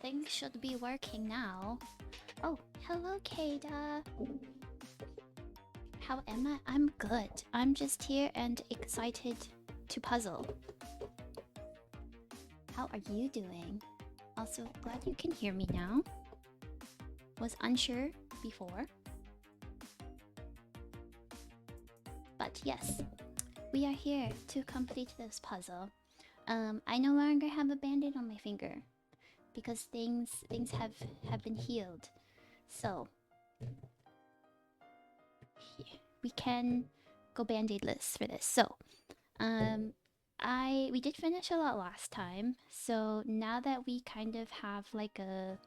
things should be working now. Oh, hello, Kada. How am I? I'm good. I'm just here and excited to puzzle. How are you doing? Also, glad you can hear me now. Was unsure before. But yes, we are here to complete this puzzle. I no longer have a band-aid on my finger because things have been healed. So we can go band-aidless for this. So we did finish a lot last time. So now that we kind of have like a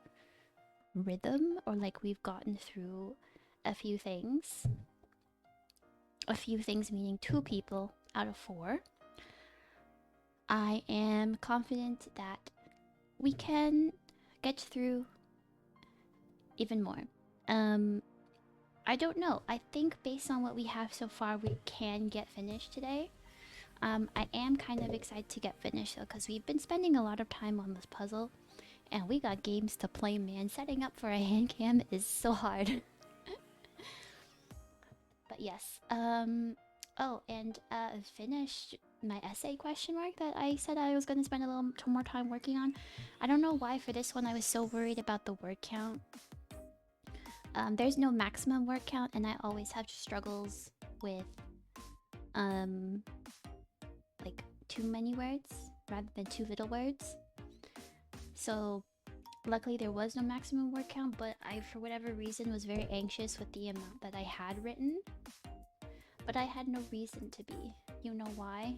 rhythm, or like we've gotten through a few things. A few things meaning 2 people out of 4. I am confident that we can get through even more. I don't know. I think based on what we have so far, we can get finished today. I am kind of excited to get finished though, because we've been spending a lot of time on this puzzle, and we got games to play, man. Setting up for a hand cam is so hard. But yes. Oh, and finished my essay question mark that I said I was going to spend a little more time working on. I don't know why for this one I was so worried about the word count. There's no maximum word count, and I always have struggles with like too many words rather than too little words. So luckily there was no maximum word count, but I, for whatever reason, was very anxious with the amount that I had written. But I had no reason to be. You know why?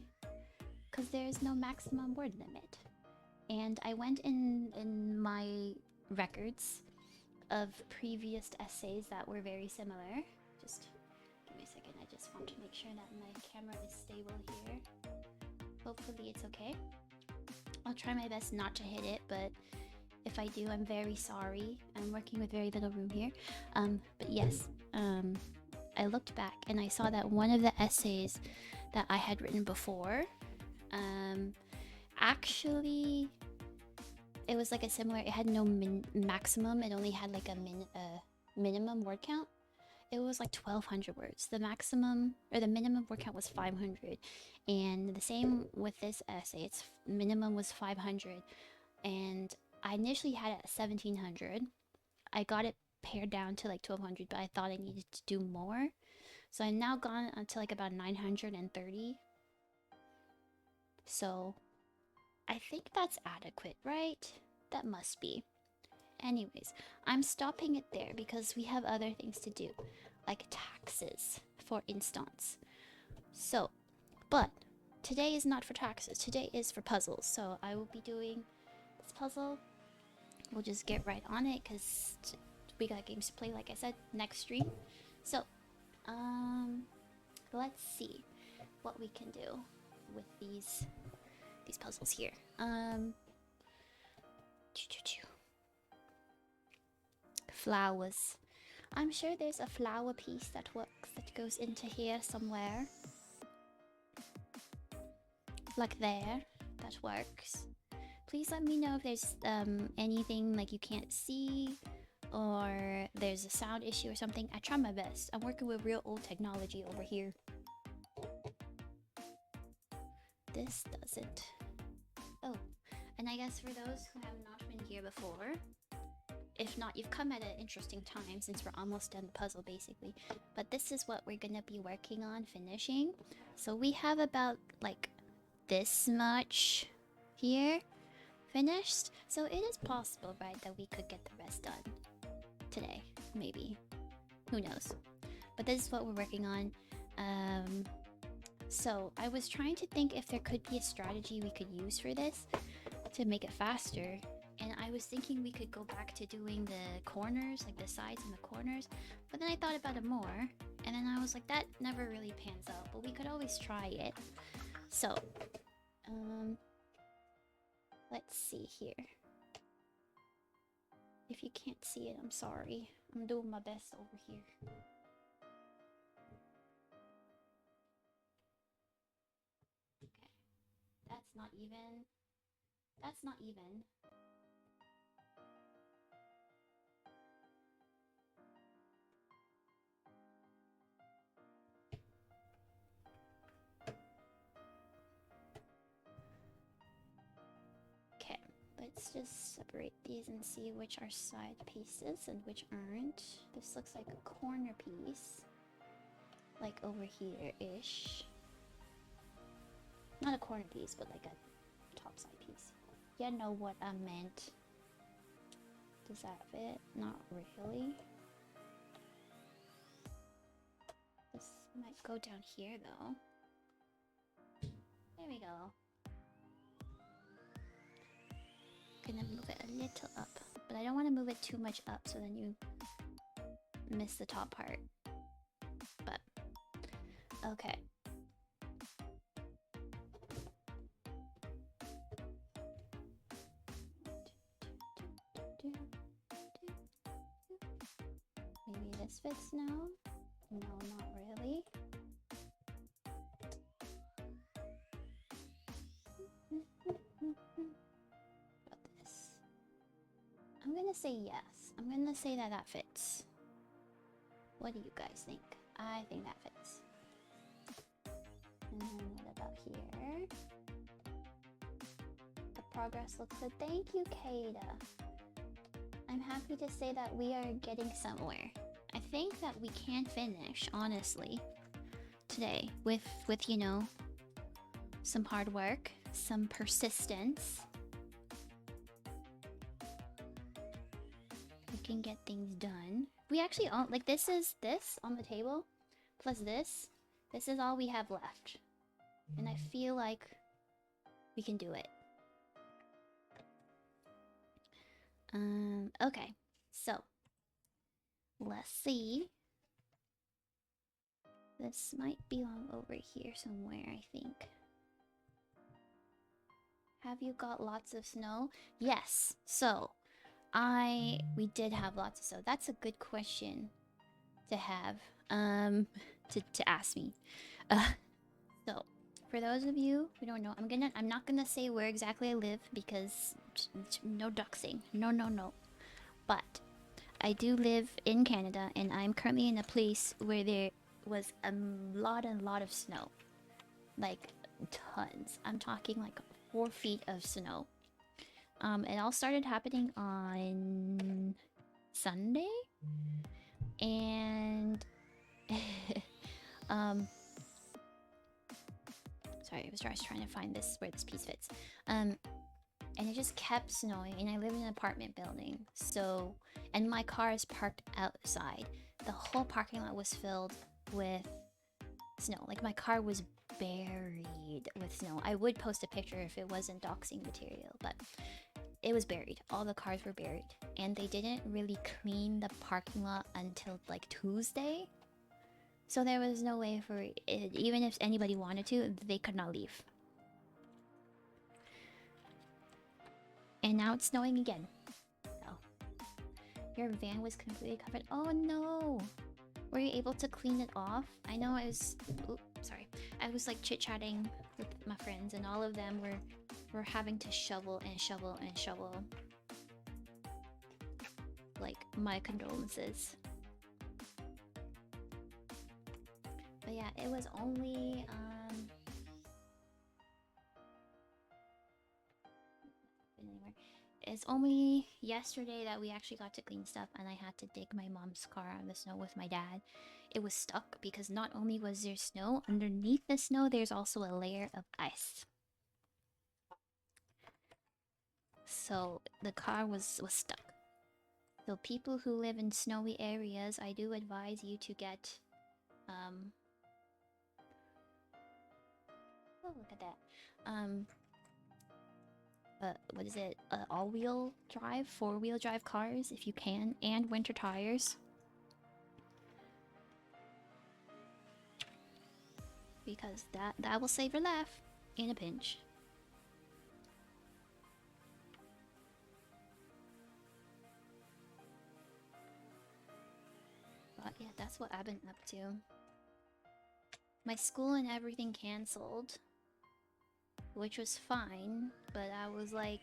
Because there's no maximum word limit. And I went in my records of previous essays that were very similar. Just give me a second. I just want to make sure that my camera is stable here. Hopefully it's okay. I'll try my best not to hit it, but if I do, I'm very sorry. I'm working with very little room here. But yes, I looked back and I saw that one of the essays that I had written before, actually, it was like a similar. It had no maximum. It only had like a minimum word count. It was like 1,200 words. The maximum or the minimum word count was 500, and the same with this essay. Its minimum was 500, and I initially had it at 1,700. I got it pared down to like 1,200, but I thought I needed to do more, so I've now gone until like about 930. So I think that's adequate, right? That must be. Anyways, I'm stopping it there because we have other things to do, like taxes, for instance. So, but today is not for taxes. Today is for puzzles. So I will be doing this puzzle. We'll just get right on it because we got games to play, like I said, next stream. So, let's see what we can do with these puzzles here. Flowers. I'm sure there's a flower piece that works, that goes into here somewhere. Like there, that works. Please let me know if there's anything like you can't see, or there's a sound issue or something. I try my best. I'm working with real old technology over here. This doesn't. Oh, and I guess for those who have not been here before, if not, you've come at an interesting time since we're almost done the puzzle basically. But this is what we're gonna be working on finishing. So we have about like this much here finished. So it is possible, right, that we could get the rest done today, maybe. Who knows? But this is what we're working on. So I was trying to think if there could be a strategy we could use for this to make it faster. And I was thinking we could go back to doing the corners, like the sides and the corners. But then I thought about it more, and then I was like, that never really pans out. But we could always try it. So, let's see here. If you can't see it, I'm sorry. I'm doing my best over here. Okay. That's not even. That's not even. let's just separate these and see which are side pieces and which aren't. This looks like a corner piece. Like over here-ish. Not a corner piece, but like a top side piece. You know what I meant. Does that fit? Not really. This might go down here though. There we go. Gonna move it a little up, but I don't want to move it too much up so then you miss the top part. But okay. Maybe this fits now? No, not really. About this. I'm gonna say yes. I'm gonna say that that fits. What do you guys think? I think that fits. And then what about here? The progress looks good. Thank you, Kada. I'm happy to say that we are getting somewhere. I think that we can finish, honestly, today with you know, some hard work, some persistence. We can get things done. We actually all like this on the table plus this. This is all we have left. And I feel like we can do it. Okay. So, let's see. This might belong over here somewhere, I think. Have you got lots of snow? Yes. So, we did have lots of snow. That's a good question to have, to ask me. So, for those of you who don't know, I'm not gonna say where exactly I live because no doxing. No. But I do live in Canada, and I'm currently in a place where there was a lot of snow. Like, tons. I'm talking like 4 feet of snow. It all started happening on Sunday. And... sorry, I was trying to find this, where this piece fits. And it just kept snowing, and I live in an apartment building, so... And my car is parked outside. The whole parking lot was filled with snow. Like, my car was buried with snow. I would post a picture if it wasn't doxing material, but it was buried. All the cars were buried. And they didn't really clean the parking lot until, like, Tuesday. So there was no way for it, even if anybody wanted to, they could not leave. And now it's snowing again. Oh. Your van was completely covered. Oh no! Were you able to clean it off? I know I was... Oops, sorry. I was like chit-chatting with my friends, and all of them were having to shovel and shovel and shovel. Like, my condolences. But yeah, it was only... It's only yesterday that we actually got to clean stuff, and I had to dig my mom's car out of the snow with my dad. It was stuck because not only was there snow, underneath the snow there's also a layer of ice. So the car was stuck. So people who live in snowy areas, I do advise you to get oh, look at that. What is it? All-wheel drive, 4-wheel drive cars, if you can, and winter tires. Because that will save your life in a pinch. But yeah, that's what I've been up to. My school and everything canceled, which was fine, but I was like,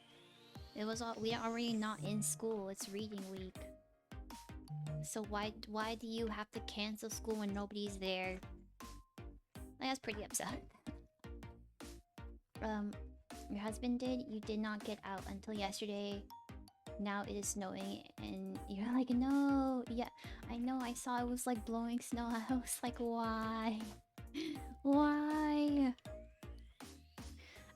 we are already not in school, it's reading week. So why do you have to cancel school when nobody's there? Like, I was pretty upset. your husband did. You did not get out until yesterday. Now it is snowing, and you're like, no, yeah, I know. I saw it was like blowing snow. I was like, why, why?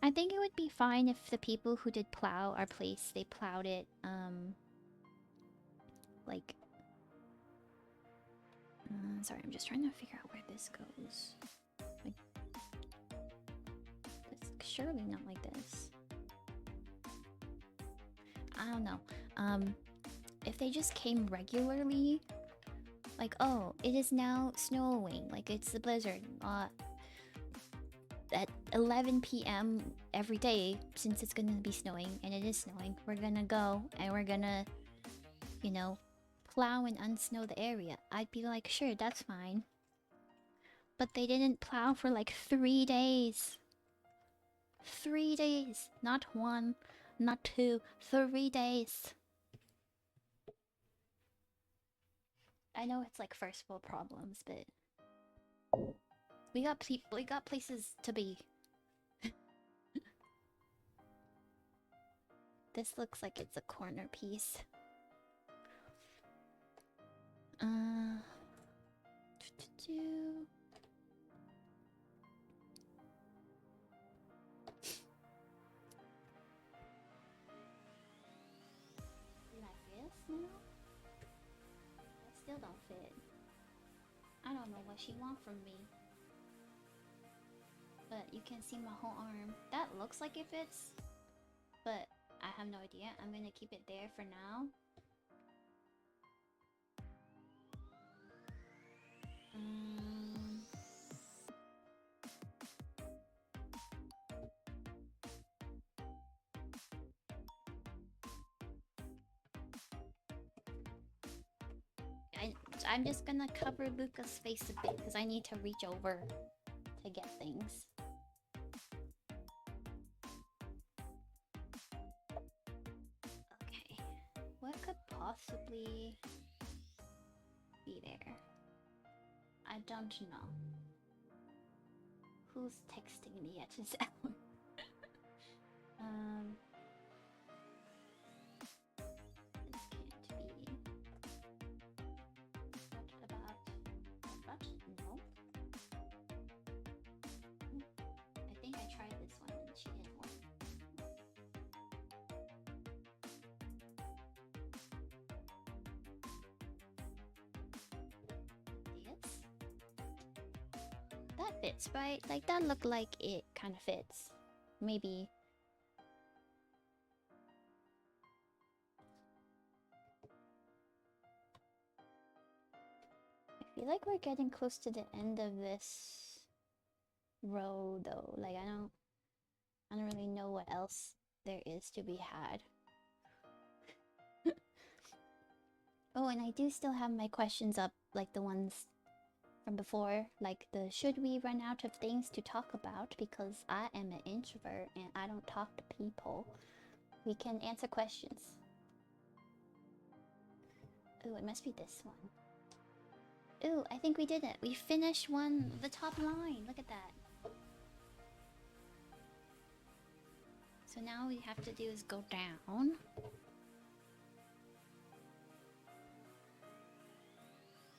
I think it would be fine if the people who did plow our place, they plowed it, like... sorry, I'm just trying to figure out where this goes. Like... It's surely not like this. I don't know. If they just came regularly... Like, oh, it is now snowing. Like, it's the blizzard. At 11 p.m. every day, since it's gonna be snowing, and it is snowing, we're gonna go and we're gonna, you know, plow and unsnow the area. I'd be like, sure, that's fine. But they didn't plow for like 3 days. 3 days. Not 1, not 2, 3 days. I know it's like first world problems, but we got places to be. This looks like it's a corner piece. Like this now? I still don't fit. I don't know what she wants from me. But you can see my whole arm. That looks like it fits, but I have no idea. I'm gonna keep it there for now. I'm just gonna cover Luca's face a bit because I need to reach over to get things. Okay, what could possibly be there? I don't know. Who's texting me at this hour? This can't be. What about... What? No. I think I tried this one and she didn't work. This? That fits, right? Like, that looked like it kind of fits. Maybe. I feel like we're getting close to the end of this row, though. Like, I don't really know what else there is to be had. Oh, and I do still have my questions up, like the ones from before, like the should we run out of things to talk about because I am an introvert and I don't talk to people. We can answer questions. Oh, it must be this one. Ooh, I think we did it. We finished the top line. Look at that. So now we have to do is go down.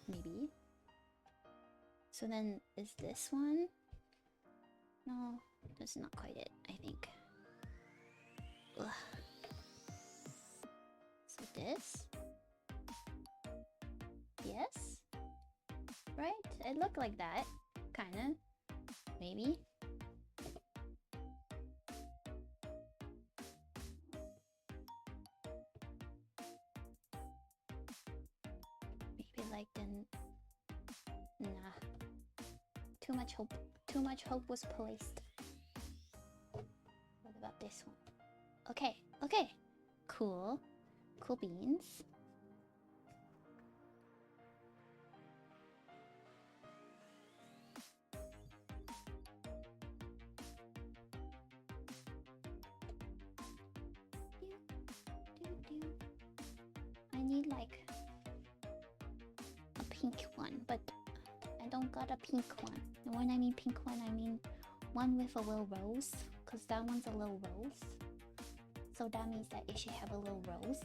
Maybe. So then, is this one? No, that's not quite it, I think. Ugh. So this? Yes? Right? It looked like that. Kinda. Maybe. Maybe like then... Nah. Too much hope was placed. What about this one? Okay, okay. Cool. Cool beans. I need like a pink one, but I don't got a pink one. And when I mean pink one, I mean one with a little rose, because that one's a little rose. So that means that it should have a little rose.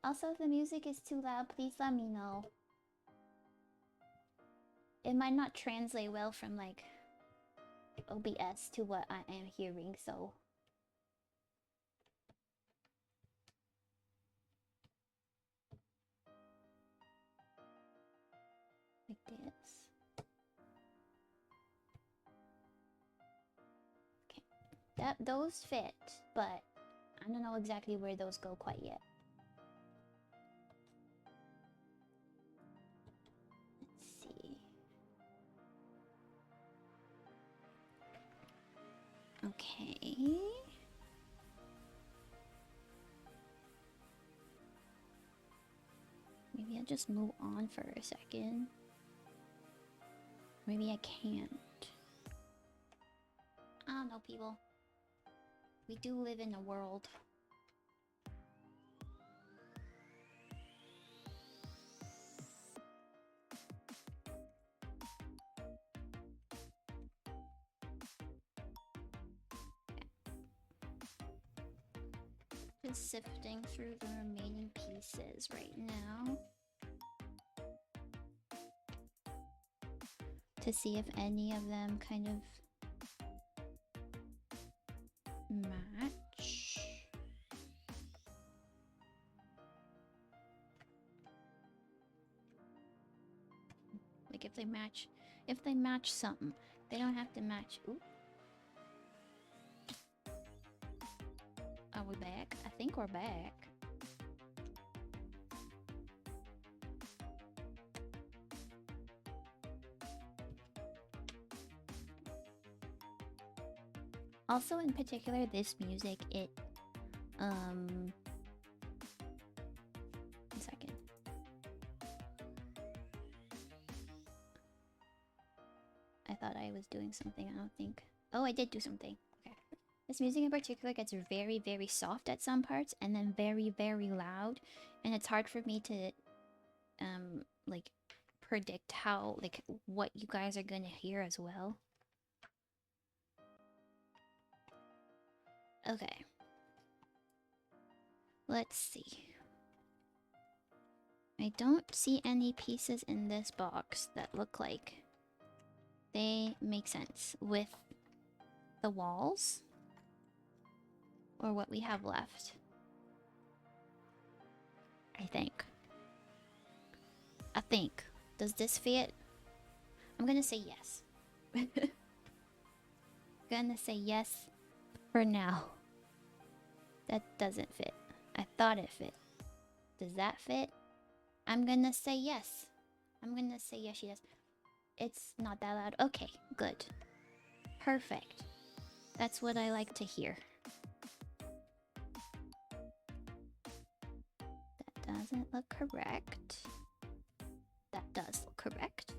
Also, if the music is too loud, please let me know. It might not translate well from like OBS to what I am hearing, so. Like this. Okay. Those fit, but I don't know exactly where those go quite yet. Let's see. Okay. Maybe I'll just move on for a second. Maybe I can't. I don't know, people. We do live in a world. Just sifting through the remaining pieces right now to see if any of them kind of match. Like if they match something. They don't have to match. Ooh. Are we back? I think we're back. Also, in particular, this music, it, one second. I thought I was doing something, I don't think. Oh, I did do something. Okay. This music in particular gets very, very soft at some parts, and then very, very loud. And it's hard for me to, like, predict how, like, what you guys are gonna hear as well. Okay. Let's see. I don't see any pieces in this box that look like they make sense with the walls or what we have left. I think. Does this fit? I'm gonna say yes. Gonna say yes for now. That doesn't fit. I thought it fit. Does that fit? I'm gonna say yes. I'm gonna say yes, she does. It's not that loud. Okay, good. Perfect. That's what I like to hear. That doesn't look correct. That does look correct.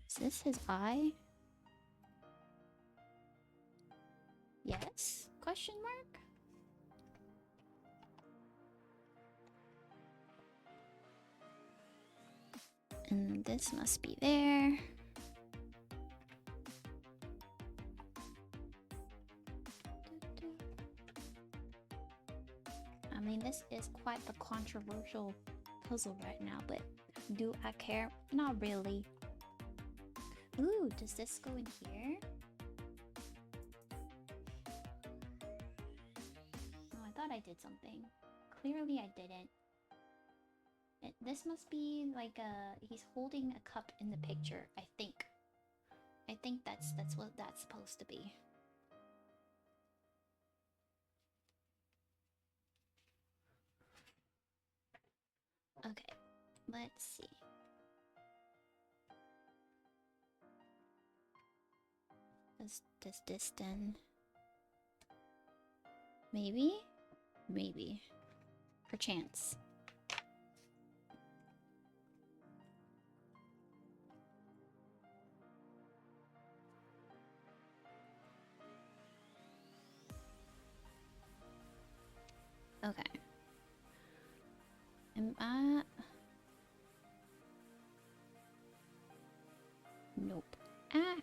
Is this his eye? Yes? Question mark? And this must be there. I mean, this is quite a controversial puzzle right now, but do I care? Not really. Ooh, does this go in here? Oh, I thought I did something. Clearly I didn't. This must be like he's holding a cup in the picture, I think. I think that's what that's supposed to be. Okay, let's see. Does this then? Maybe? Maybe. Perchance. Nope. Ah! Oh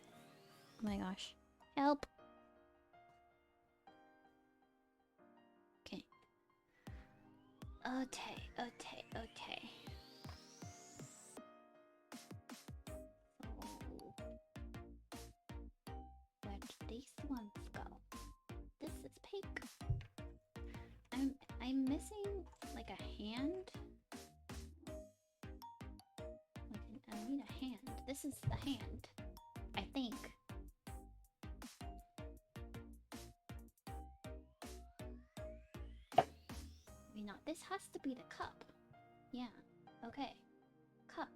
my gosh. Help! Okay. Okay. Where do these ones go? This is pink. I'm missing like a hand. I need a hand. This is the hand, I think. Maybe not. This has to be the cup. Yeah. Okay. Cup.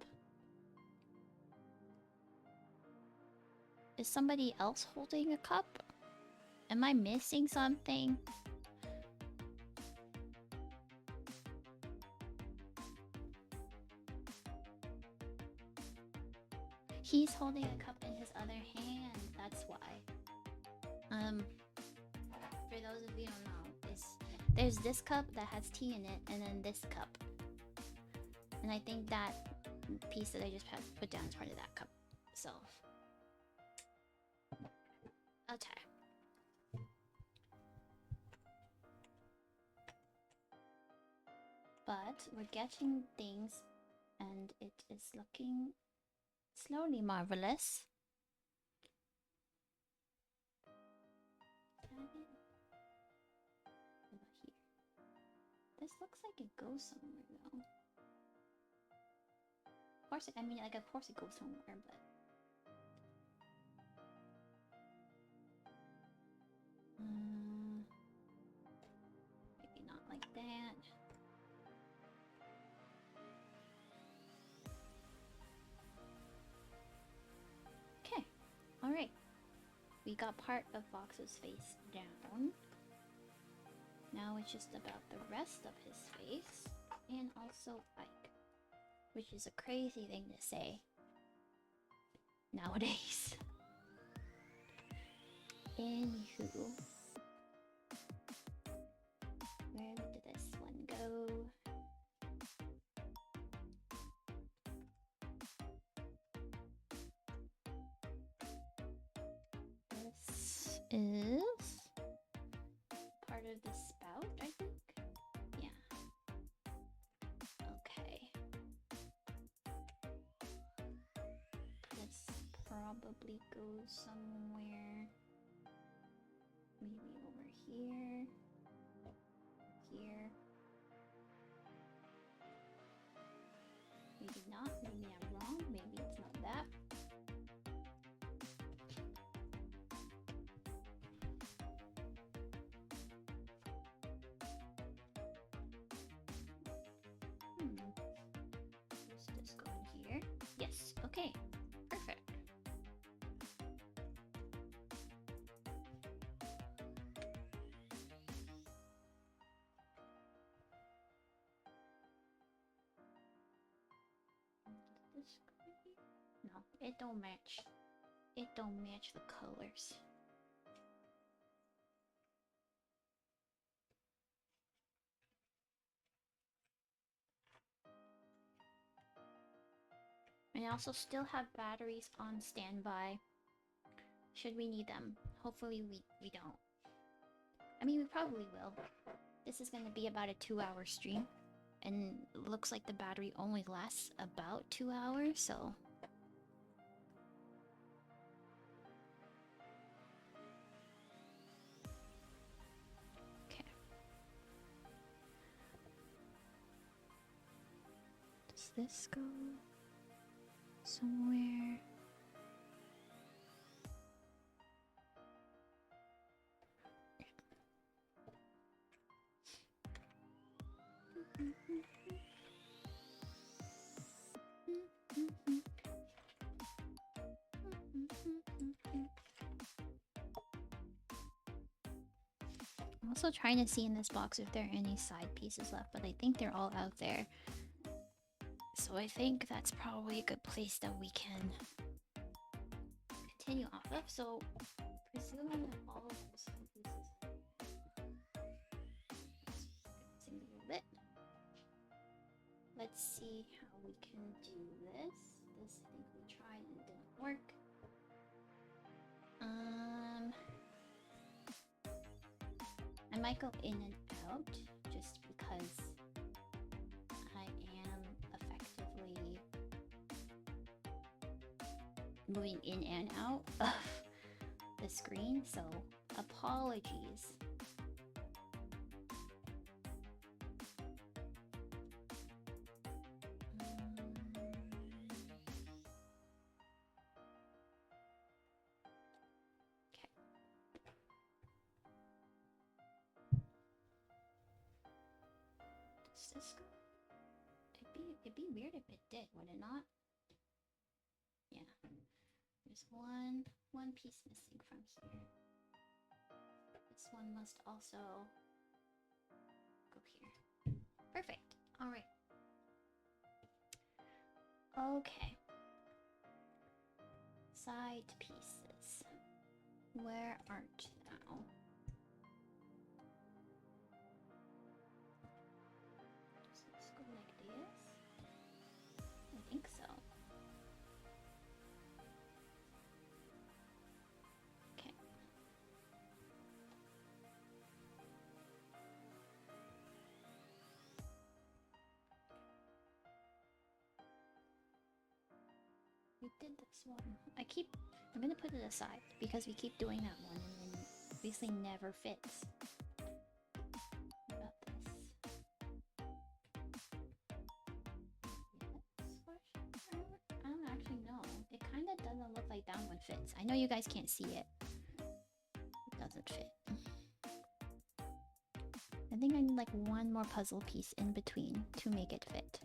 Is somebody else holding a cup? Am I missing something? He's holding a cup in his other hand. That's why. For those of you who don't know, there's this cup that has tea in it, and then this cup. And I think that piece that I just put down is part of that cup. So, okay. But we're getting things, and it is looking slowly marvelous. This looks like it goes somewhere though. Of course, of course it goes somewhere, but maybe not like that. Okay, all right. We got part of Fox's face down. Now it's just about the rest of his face, and also Ike, which is a crazy thing to say nowadays. Anywho, where did this one go? This is part of the spout, I think. Yeah. Okay. This probably goes somewhere. Maybe over here. Here. Maybe not. Maybe I'm wrong. Maybe it's not that. Does this go in here? Yes. Okay. Perfect. This go in here? No, it don't match. It don't match the colors. I also still have batteries on standby. Should we need them? Hopefully we don't. I mean, we probably will. This is going to be about a 2-hour stream. And it looks like the battery only lasts about 2 hours, so... Okay. Does this go somewhere? I'm also trying to see in this box if there are any side pieces left, but I think they're all out there. So I think that's probably a good place that we can continue off of. So, presuming that all of those side pieces... Let's sing a little bit. let's see how we can do this. This I think we tried and it didn't work. I might go in and out just because I am effectively moving in and out of the screen, so apologies. It'd be weird if it did, would it not? Yeah. There's one piece missing from here. This one must also go here. Perfect. Alright. Okay. Side pieces. Where art thou? Let's go like this. I think so. Okay. We did this one. I'm gonna put it aside because we keep doing that one and then obviously never fits. What about this? Yes? I don't actually know. It kind of doesn't look like that one fits. I know you guys can't see it. It doesn't fit. I think I need like one more puzzle piece in between to make it fit.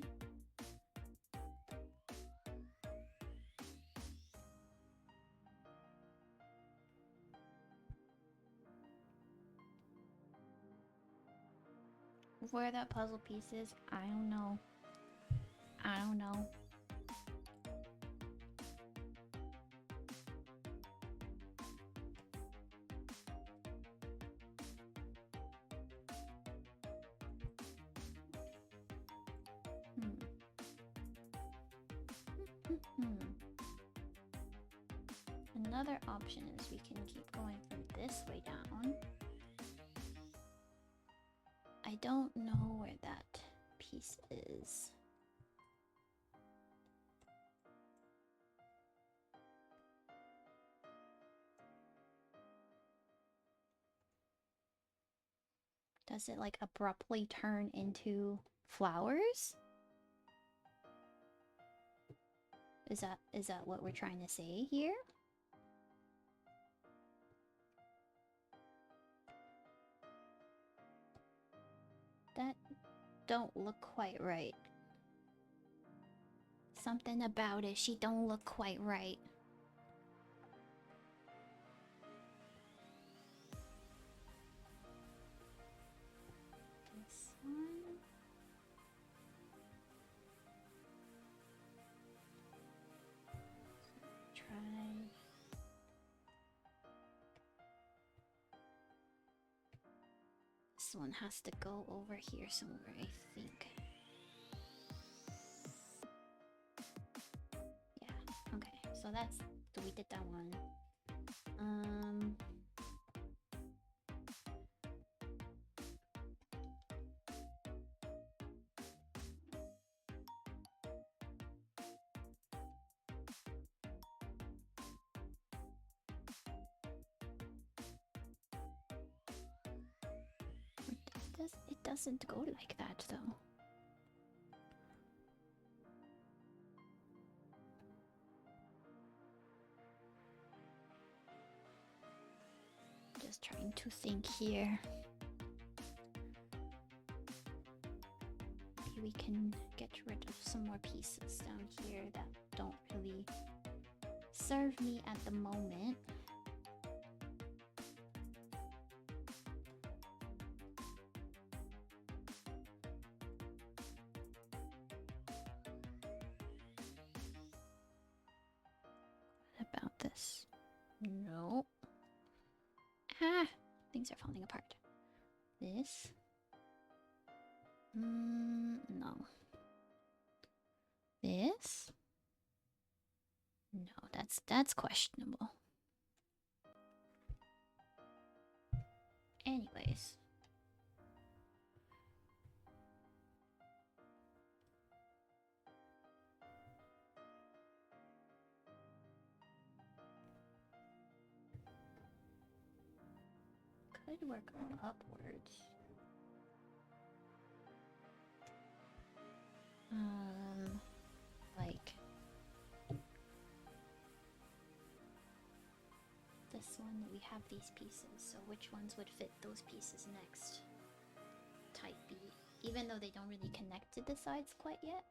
Where that puzzle piece is, I don't know. I don't know. Another option is we can keep going from this way down. I don't know where that piece is. Does it like abruptly turn into flowers? Is that what we're trying to say here? That don't look quite right. Something about it, she don't look quite right. This one. Try. This one has to go over here somewhere, I think. Yeah, okay. So we did that one. It doesn't go like that though. Just trying to think here. Maybe we can get rid of some more pieces down here that don't really serve me at the moment. About this. Nope. Ah! Things are falling apart. This? No. This? No, that's questionable. Anyways. Could work upwards. Like this one, we have these pieces, so which ones would fit those pieces next? Type B, even though they don't really connect to the sides quite yet.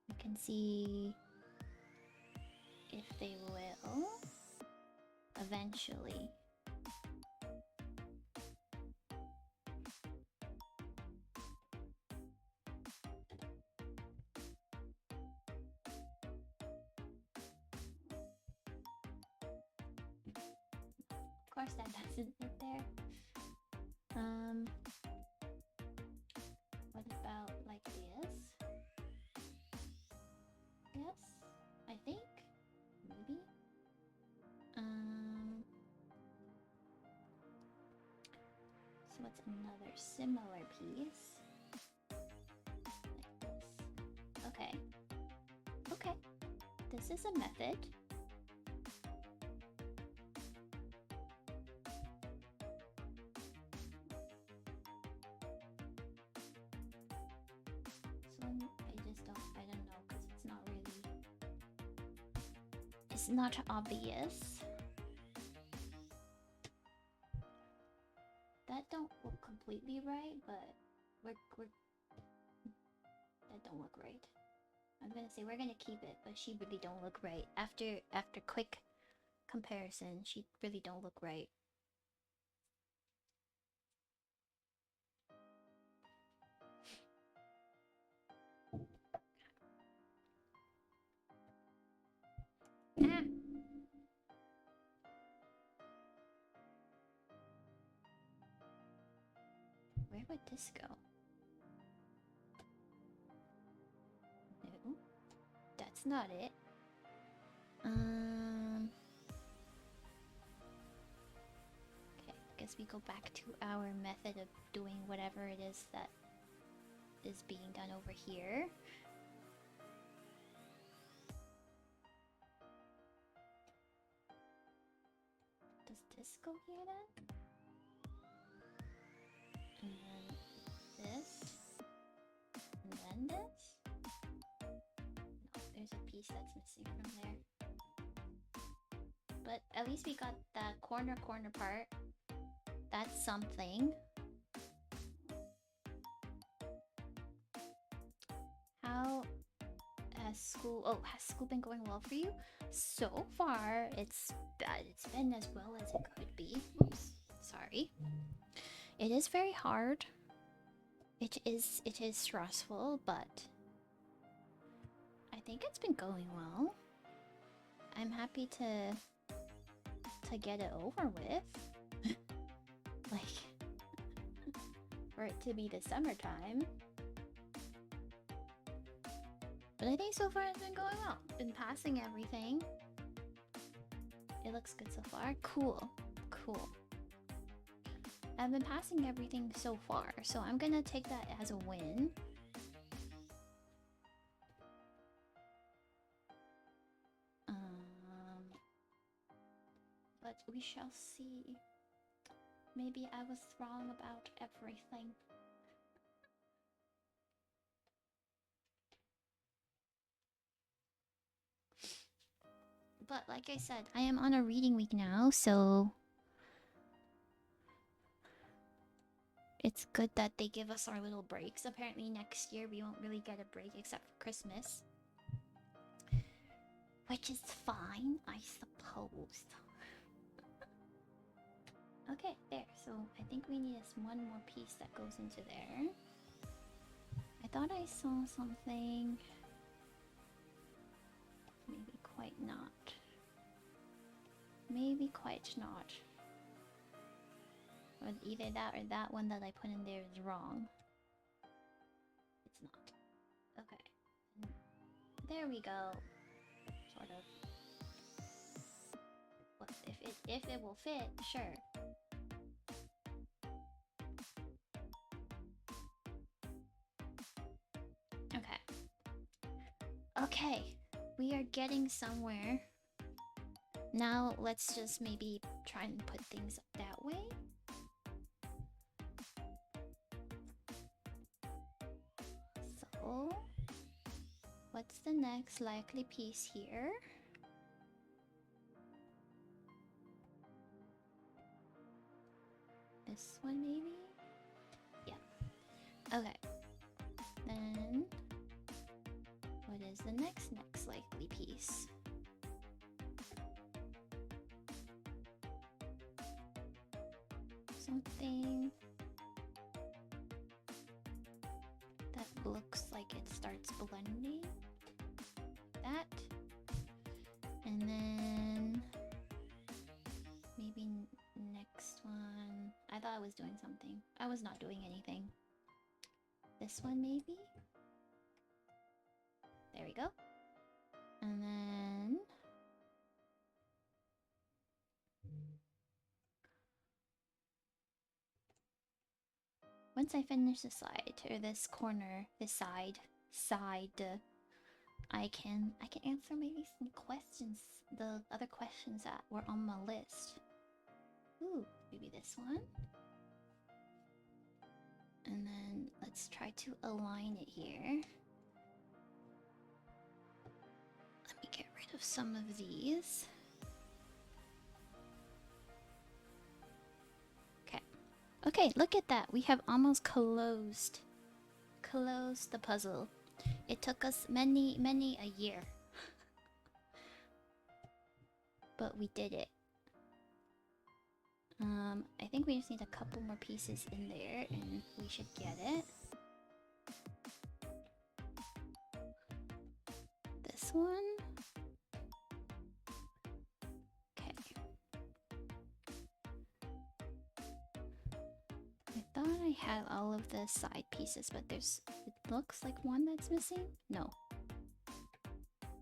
We can see if they will eventually. Of course that doesn't fit there. What about like this? Yes, I think. Maybe. So what's another similar piece? Like this. Okay. Okay. This is a method. It's not obvious. That don't look completely right, but we're that don't look right. I'm gonna say we're gonna keep it, but she really don't look right. After quick comparison, she really don't look right. Ah. Where would this go? No, that's not it. Okay, I guess we go back to our method of doing whatever it is that is being done over here. Does this go here then? And then this. And then this? No, there's a piece that's missing from there. But at least we got that corner part. That's something. How has school been going well for you? So far, it's been as well as it could be. Oops, sorry. It is very hard. It is stressful, but I think it's been going well. I'm happy to get it over with. Like, for it to be the summertime. But I think so far it's been going well. Been passing everything. It looks good so far. Cool. Cool. I've been passing everything so far, so I'm gonna take that as a win. But we shall see. Maybe I was wrong about everything. But like I said, I am on a reading week now, so it's good that they give us our little breaks. Apparently next year we won't really get a break except for Christmas. Which is fine, I suppose. Okay, there. So I think we need one more piece that goes into there. I thought I saw something. Maybe quite not. Maybe quite not. Or either that or that one that I put in there is wrong. It's Okay. There we go. Sort of. Well, if it will fit, sure. Okay. Okay. We are getting somewhere. Now let's just maybe try and put things up that way. So, what's the next likely piece here? This one maybe? Yeah. Okay. Then, what is the next likely piece? Something that looks like it starts blending. That. And then maybe next one. I thought I was doing something. I was not doing anything. This one maybe? There we go. And then once I finish this side or this corner, this side, I can answer maybe some questions, the other questions that were on my list. Ooh, maybe this one. And then let's try to align it here. Let me get rid of some of these. Okay. Okay, look at that. We have almost closed the puzzle. It took us many a year. But we did it. I think we just need a couple more pieces in there and we should get it. This one. Okay. I thought I had all of the side pieces, but it looks like one that's missing? No.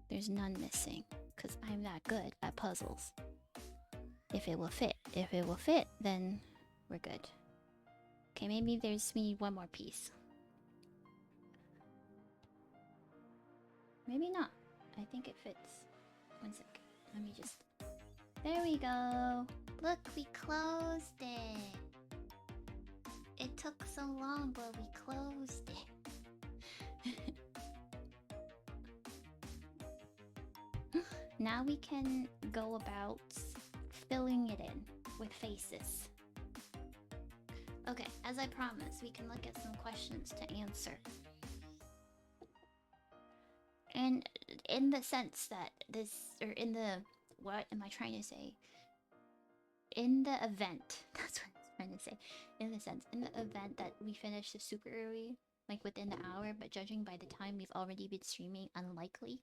There's none missing, because I'm that good at puzzles. If it will fit. If it will fit, then we're good. Okay, maybe we need one more piece. Maybe not. I think it fits. One sec. Let me just... There we go! Look, we closed it! It took so long, but we closed it. Now we can go about filling it in with faces. Okay, as I promised, we can look at some questions to answer. And in the sense that what am I trying to say? In the event, that's what I was trying to say. In the event that we finish this super early, like within the hour, but judging by the time we've already been streaming, unlikely.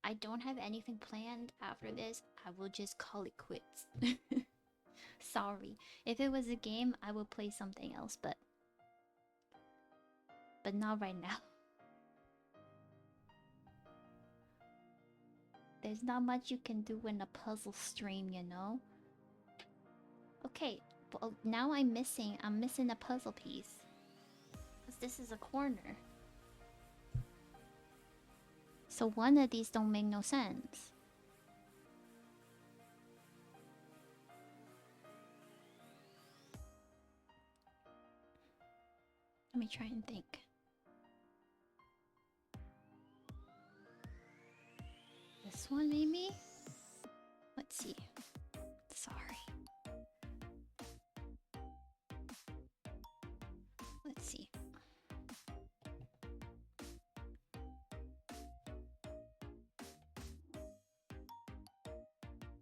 I don't have anything planned after this. I will just call it quits. Sorry. If it was a game, I would play something else, but not right now. There's not much you can do in a puzzle stream, you know? Okay, but now I'm missing a puzzle piece. Because this is a corner. So one of these don't make no sense. Let me try and think. This one maybe? Let's see. Sorry. Let's see.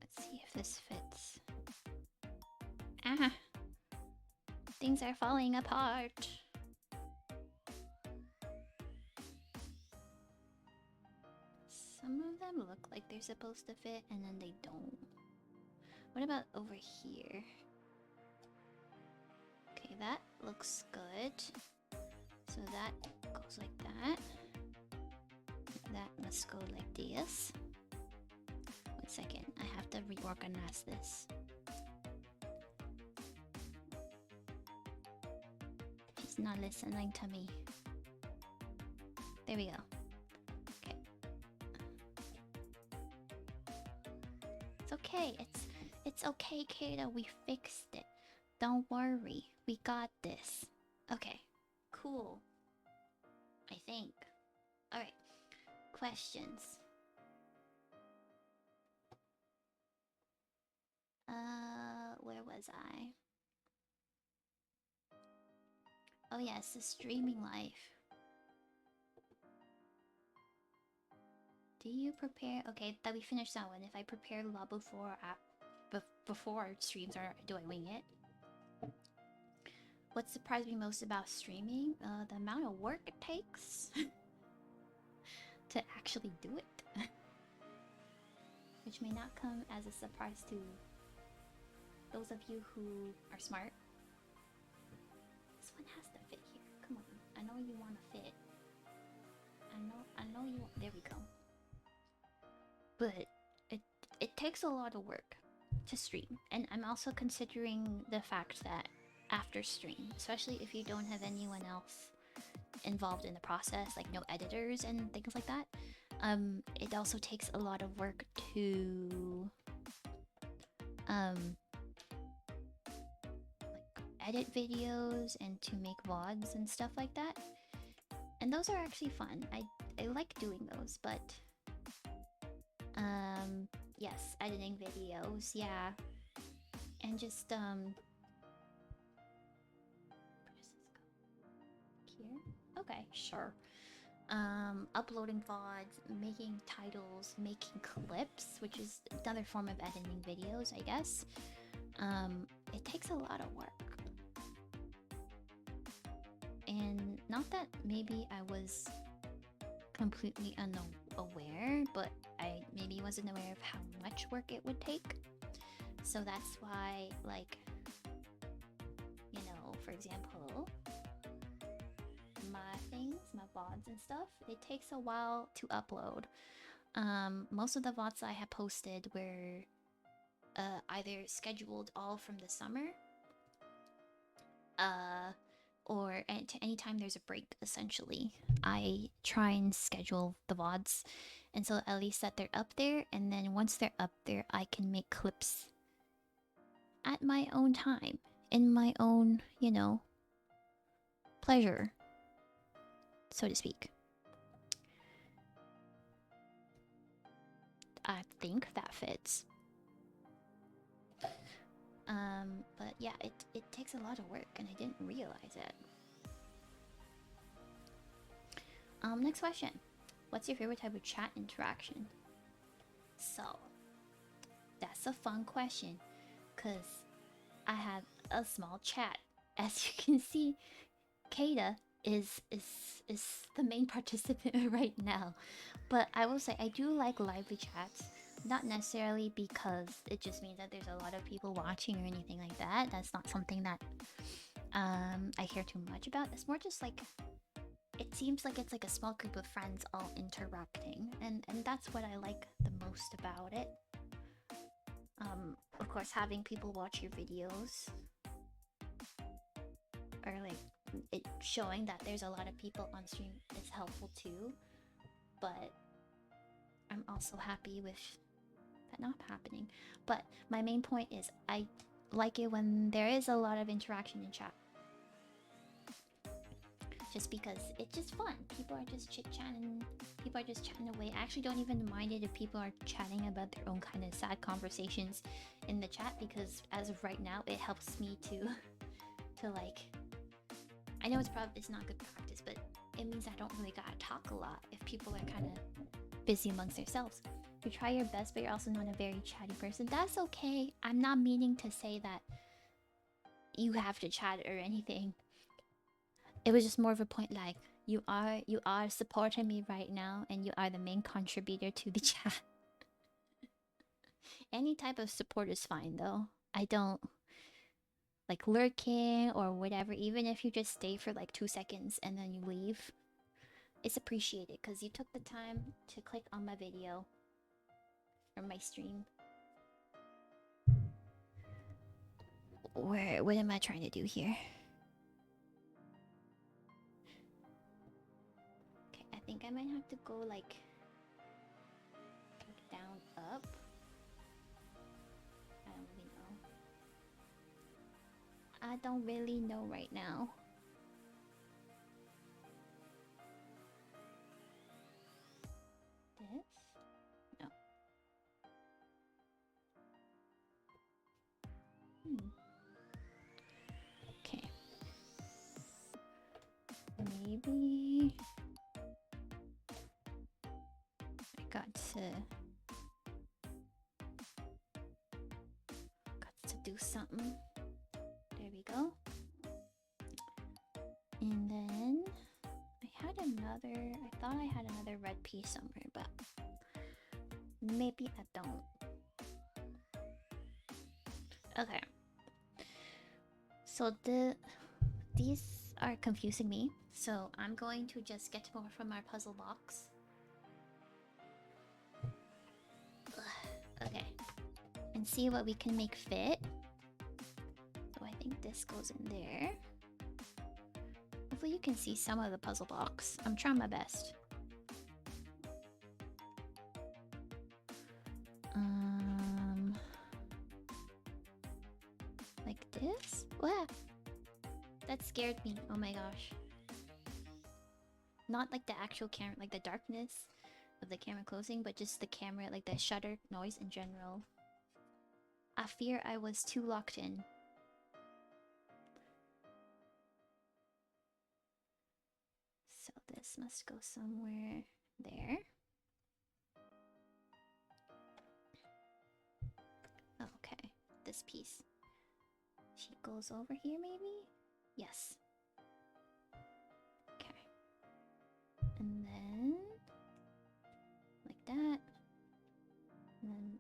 Let's see if this fits. Ah! Things are falling apart. Some of them look like they're supposed to fit and then they don't. What about over here? Okay, that looks good. So that goes like that. that must go like this. 1 second, I have to reorganize this. He's not listening to me. There we go. Okay. It's okay. It's okay, Kata. We fixed it. Don't worry. We got this. Okay. Cool. I think. Alright. Questions. Where was I? Oh yes, the streaming life. Do you prepare? Okay, that we finished that one. If I prepare a lot before streams, or do I wing it? What surprised me most about streaming? The amount of work it takes to actually do it. Which may not come as a surprise to those of you who are smart. This one has to fit here. Come on. I know you want to fit. I know you want. There we go. But it takes a lot of work to stream. And I'm also considering the fact that after stream, especially if you don't have anyone else involved in the process, like no editors and things like that, it also takes a lot of work to like edit videos and to make VODs and stuff like that. And those are actually fun. I like doing those, but yes, editing videos, yeah. And just where does this go? Here? Okay, sure. Uploading VODs, making titles, making clips, which is another form of editing videos, I guess. It takes a lot of work. And not that maybe I was completely unaware, but I maybe wasn't aware of how much work it would take. So that's why, like, you know, for example, my things, my VODs and stuff, it takes a while to upload. Most of the VODs I have posted were either scheduled all from the summer, or anytime there's a break, essentially. I try and schedule the VODs, and so at least that they're up there, and then once they're up there, I can make clips at my own time, in my own, you know, pleasure, so to speak. I think that fits. But yeah, it takes a lot of work, and I didn't realize it. Next question. What's your favorite type of chat interaction? So, that's a fun question, because I have a small chat. As you can see, Kata is the main participant right now. But I will say, I do like lively chats. Not necessarily because it just means that there's a lot of people watching or anything like that. That's not something that I care too much about. It's more just like, it seems like it's like a small group of friends all interacting, and that's what I like the most about it. Of course, having people watch your videos, or like it showing that there's a lot of people on stream, is helpful too. But I'm also happy with that not happening. But my main point is, I like it when there is a lot of interaction in chat. Just because it's just fun. People are just chit-chatting. People are just chatting away. I actually don't even mind it if people are chatting about their own kind of sad conversations in the chat, because as of right now, it helps me to like... I know it's not good practice, but it means I don't really gotta talk a lot if people are kind of busy amongst themselves. You try your best, but you're also not a very chatty person. That's okay. I'm not meaning to say that you have to chat or anything. It was just more of a point, like, you are supporting me right now, and you are the main contributor to the chat. Any type of support is fine, though. I don't like lurking or whatever. Even if you just stay for like 2 seconds and then you leave, It's appreciated because you took the time to click on my video or my stream. What am I trying to do here? Okay, I think I might have to go like down, up. I don't really know. I don't really know right now. This? No. Okay. Maybe I got to do something. There we go. And then I thought I had another red piece somewhere, but maybe I don't. Okay. So these are confusing me, so I'm going to just get more from our puzzle box. Okay. And see what we can make fit. So I think this goes in there. Hopefully you can see some of the puzzle box. I'm trying my best. Like this? What? That scared me. Oh my gosh. Not like the actual camera, like the darkness of the camera closing, but just the camera, like the shutter noise in general. I fear I was too locked in. So this must go somewhere there. Okay, this piece. She goes over here maybe? Yes. Okay. And then like that. And then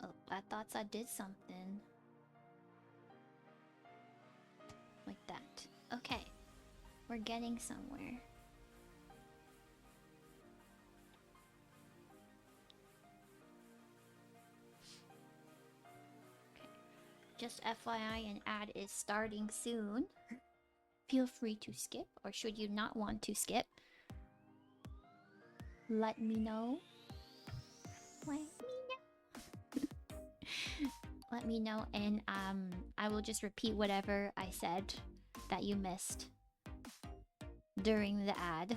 oh, I thought I did something. Like that. Okay. We're getting somewhere. Okay. Just FYI, an ad is starting soon. Feel free to skip, or should you not want to skip, let me know. Let me know. Let me know, and I will just repeat whatever I said that you missed during the ad.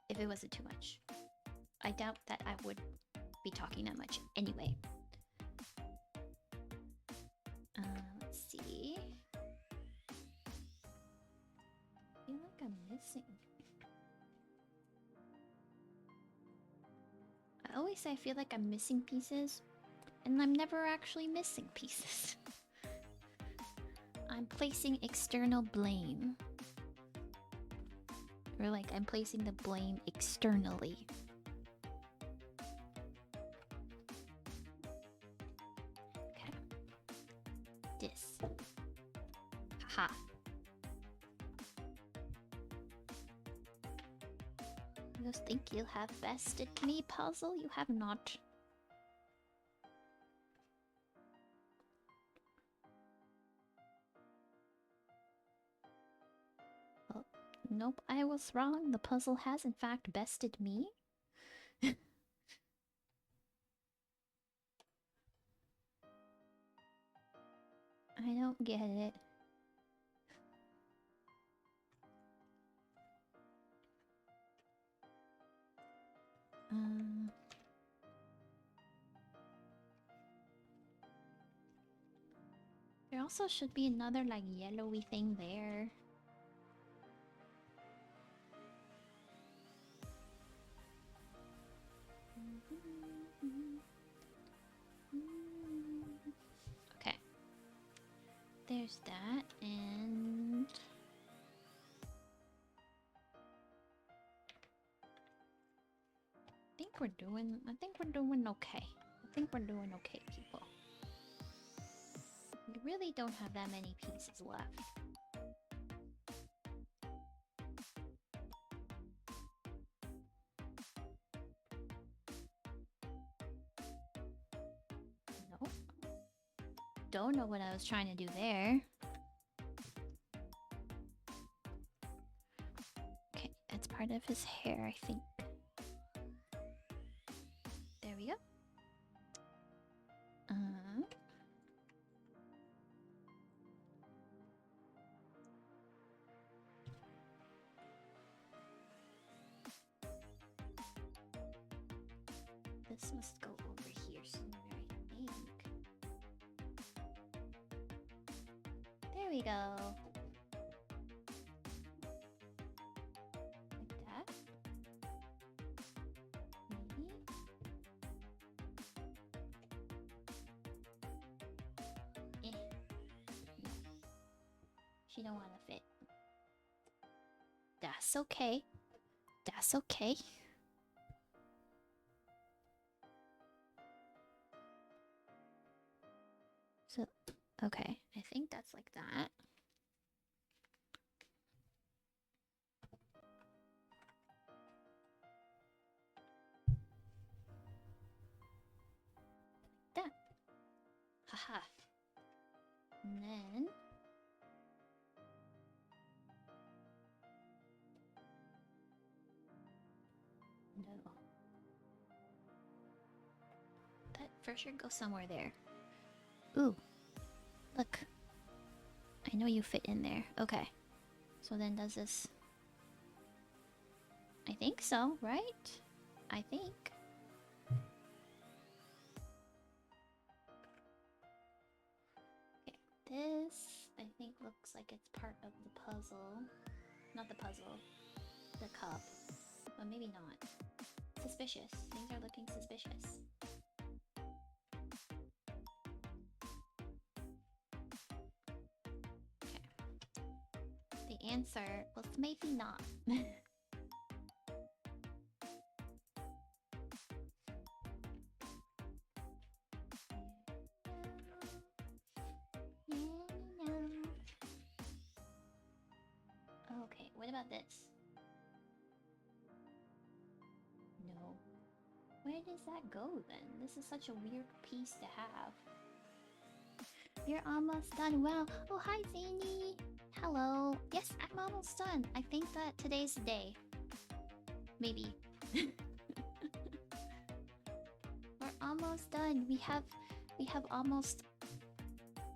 If it wasn't too much. I doubt that I would be talking that much anyway. Let's see. I feel like I'm missing. I always say I feel like I'm missing pieces, and I'm never actually missing pieces. I'm placing external blame. Or like I'm placing the blame externally. Okay. This. Haha. You guys think you have bested me, puzzle? You have not. Oh, nope, I was wrong. The puzzle has in fact bested me. I don't get it. There also should be another like yellowy thing there. Okay. There's that, and I think we're doing okay. I think we're doing okay, people. We really don't have that many pieces left. don't know what I was trying to do there. Okay, it's part of his hair, I think. There we go. This must go over here somewhere, I think. There we go. Like that. Maybe. Eh. No. She don't want to fit. That's okay. That's okay. So, okay, I think that's like that. Like that. Haha. And then... no. That for sure goes somewhere there. Ooh. Look. I know you fit in there. Okay. So then does this... I think so, right? I think. Okay. This, I think, looks like it's part of the puzzle. Not the puzzle. The cup. But maybe not. Suspicious. Things are looking suspicious. The answer was maybe not. Okay, what about this? No. Where does that go then? This is such a weird piece to have. You're almost done. Wow. Oh, hi, Zany. Hello. Yes, I'm almost done. I think that today's the day. Maybe. We're almost done. We have almost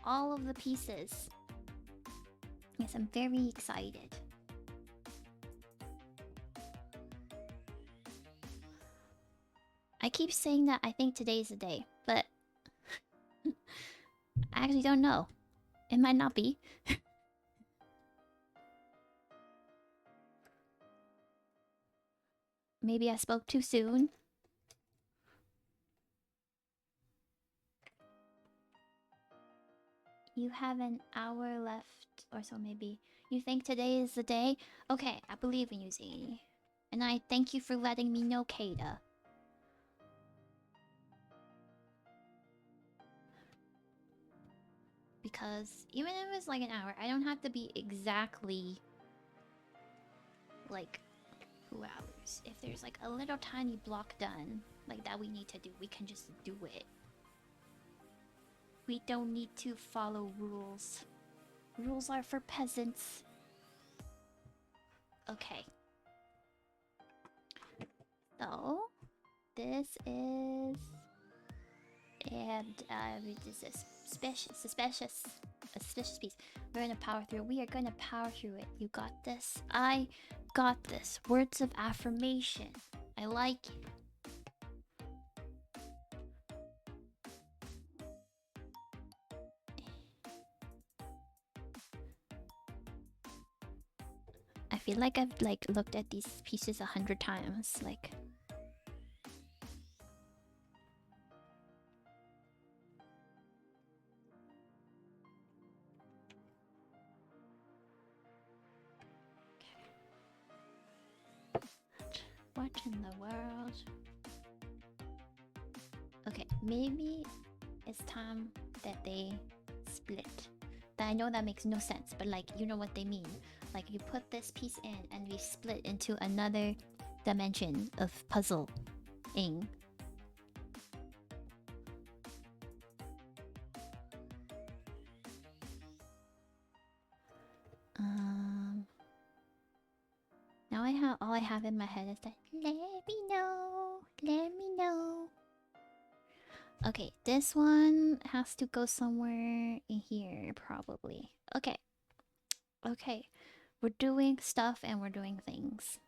all of the pieces. Yes, I'm very excited. I keep saying that I think today's the day, but I actually don't know. It might not be. Maybe I spoke too soon. You have an hour left or so maybe. You think today is the day? Okay, I believe in you, Zany. And I thank you for letting me know, Kata. Because even if it's like an hour, I don't have to be exactly like 2 hours. If there's like a little tiny block done, like that we need to do, we can just do it. We don't need to follow rules. Rules are for peasants. Okay. So, this is... and this is suspicious piece. We're gonna power through. We are gonna power through it. You got this. I got this. Words of affirmation. I like it. I feel like I've like looked at these pieces 100 times. Like. What in the world? Okay, maybe it's time that they split. I know that makes no sense, but like, you know what they mean. Like, you put this piece in and we split into another dimension of puzzle-ing. all I have in my head is that let me know, let me know. Okay, this one has to go somewhere in here, probably. Okay. Okay. We're doing stuff and we're doing things.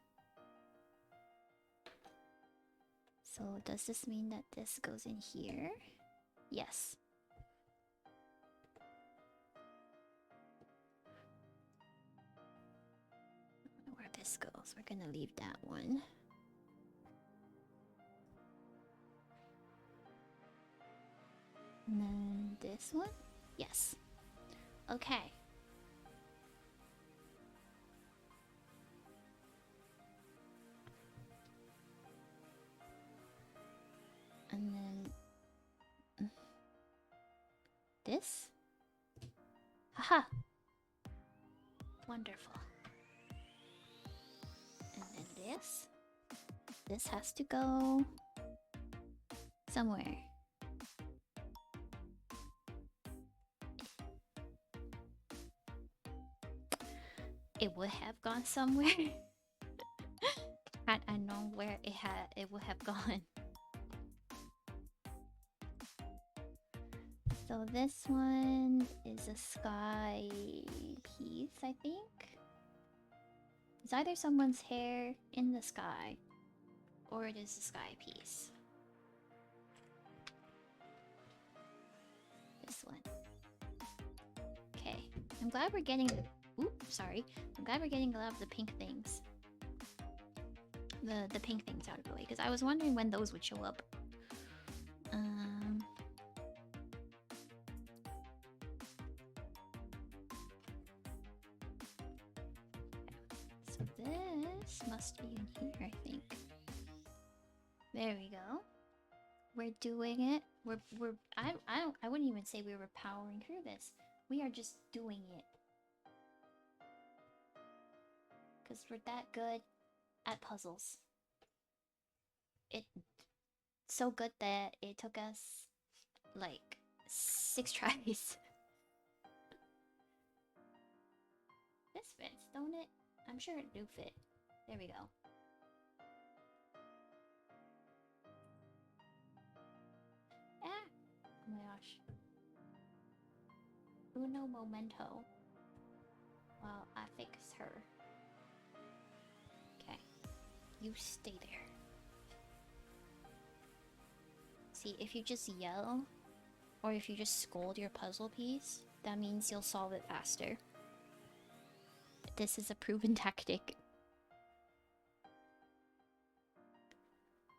So does this mean that this goes in here? Yes. I don't know where this goes. We're gonna leave that one. And then this one? Yes. Okay. And then... this? Haha! Wonderful. And then this? This has to go... somewhere. It would have gone somewhere. Had I known where it would have gone. So this one is a sky piece, I think. It's either someone's hair in the sky, or it is a sky piece. This one. Okay, I'm glad we're getting... Oops, sorry. I'm glad we're getting a lot of the pink things. The pink things out of the way, because I was wondering when those would show up. So this must be in here, I think. There we go. We're doing it. I wouldn't even say we were powering through this. We are just doing it. Because we're that good at puzzles. It's so good that it took us like 6 tries. This fits, don't it? I'm sure it do fit. There we go. Ah! Oh my gosh. Uno momento. While I fix her. Okay. You stay there. See, if you just yell, or if you just scold your puzzle piece, that means you'll solve it faster. This is a proven tactic.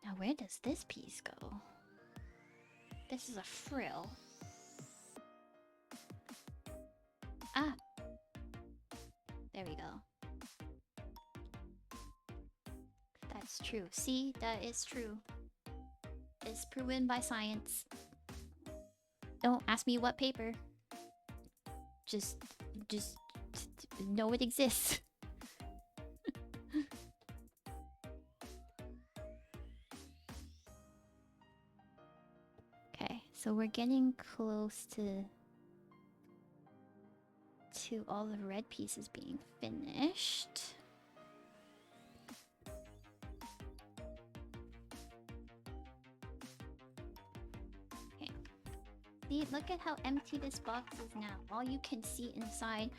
Now where does this piece go? This is a frill. Ah! There we go. That's true. See? That is true. It's proven by science. Don't ask me what paper. Just know it exists. Okay, so we're getting close to all the red pieces being finished. Okay. See, look at how empty this box is now. All you can see inside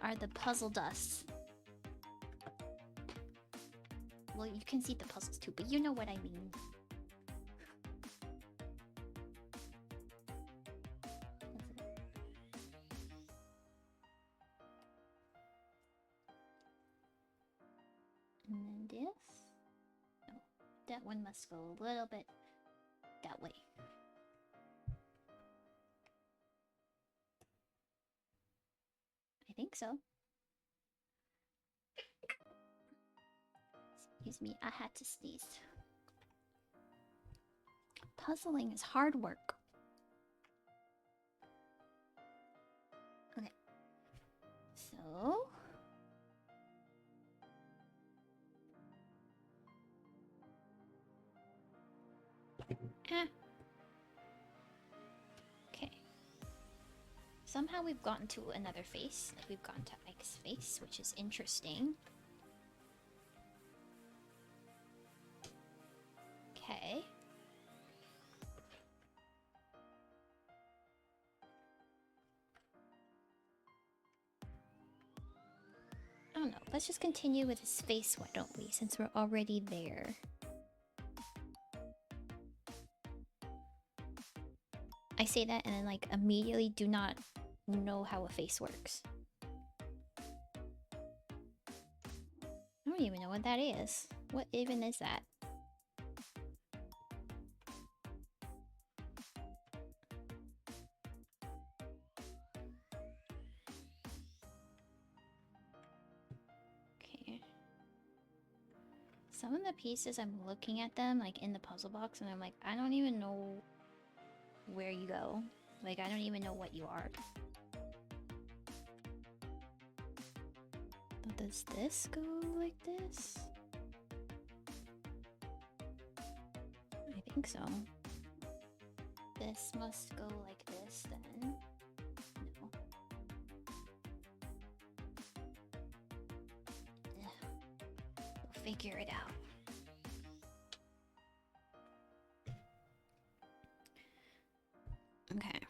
are the puzzle dusts. Well, you can see the puzzles too, but you know what I mean. And then this. Oh, that one must go a little bit that way. I think so. Excuse me, I had to sneeze. Puzzling is hard work. Okay. So... Okay. Somehow we've gotten to another face. Like we've gotten to Ike's face, which is interesting. Let's just continue with his face, why don't we? Since we're already there. I say that and then like immediately do not know how a face works. I don't even know what that is. What even is that? Okay. Some of the pieces I'm looking at them like in the puzzle box and I'm like, I don't even know where you go. Like, I don't even know what you are. Does this go like this? I think so. This must go like this then. No. We'll figure it out. Okay.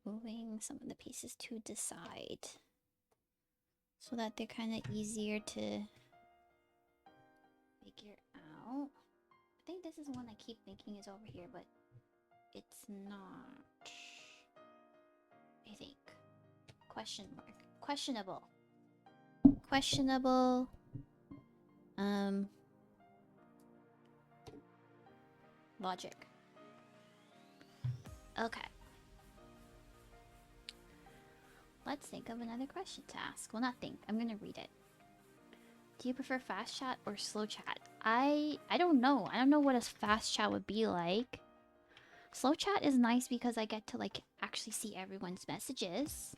Moving some of the pieces to the side so that they're kind of easier to figure out. I think this is one I keep thinking is over here, but it's not. I think. Question mark. Questionable. Questionable. Logic. Okay. Let's think of another question to ask. Well, not think. I'm gonna read it. Do you prefer fast chat or slow chat? I don't know. I don't know what a fast chat would be like. Slow chat is nice because I get to like actually see everyone's messages,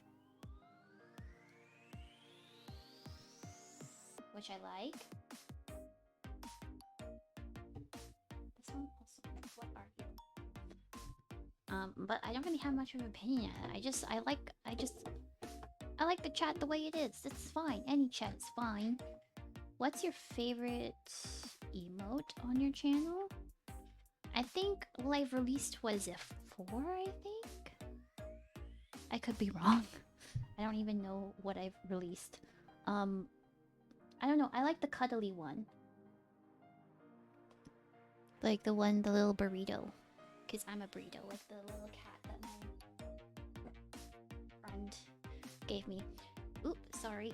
which I like. This one also. What are you? But I don't really have much of an opinion. I like the chat the way it is. It's fine. Any chat is fine. What's your favorite emote on your channel? I think what I've released was a 4, I think? I could be wrong. I don't even know what I've released. I don't know. I like the cuddly one. Like the little burrito. Because I'm a burrito, like the little cat that my friend gave me. Oop, sorry.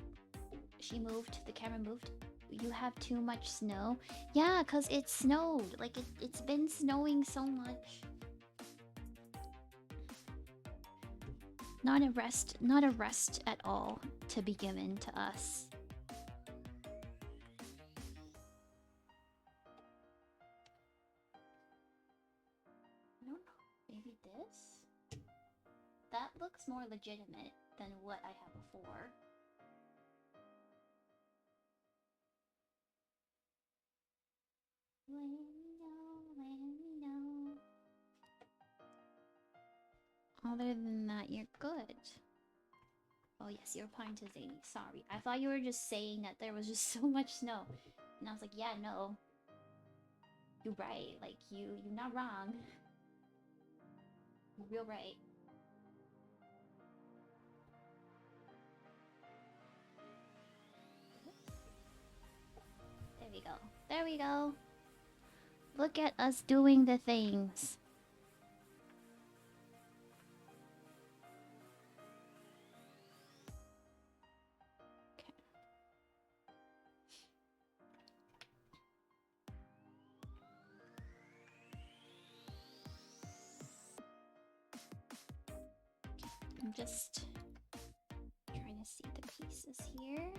She moved. The camera moved. You have too much snow? Yeah, because it snowed. Like, it's been snowing so much. Not a rest at all to be given to us. I don't know. Maybe this? That looks more legitimate than what I had before. Let me know, let me know. Other than that, you're good. Oh yes, you're applying to Zany. Sorry. I thought you were just saying that there was just so much snow. And I was like, yeah, no. You're right. Like, you're not wrong. You're real right. There we go. There we go. Look at us doing the things. Okay. I'm just trying to see the pieces here.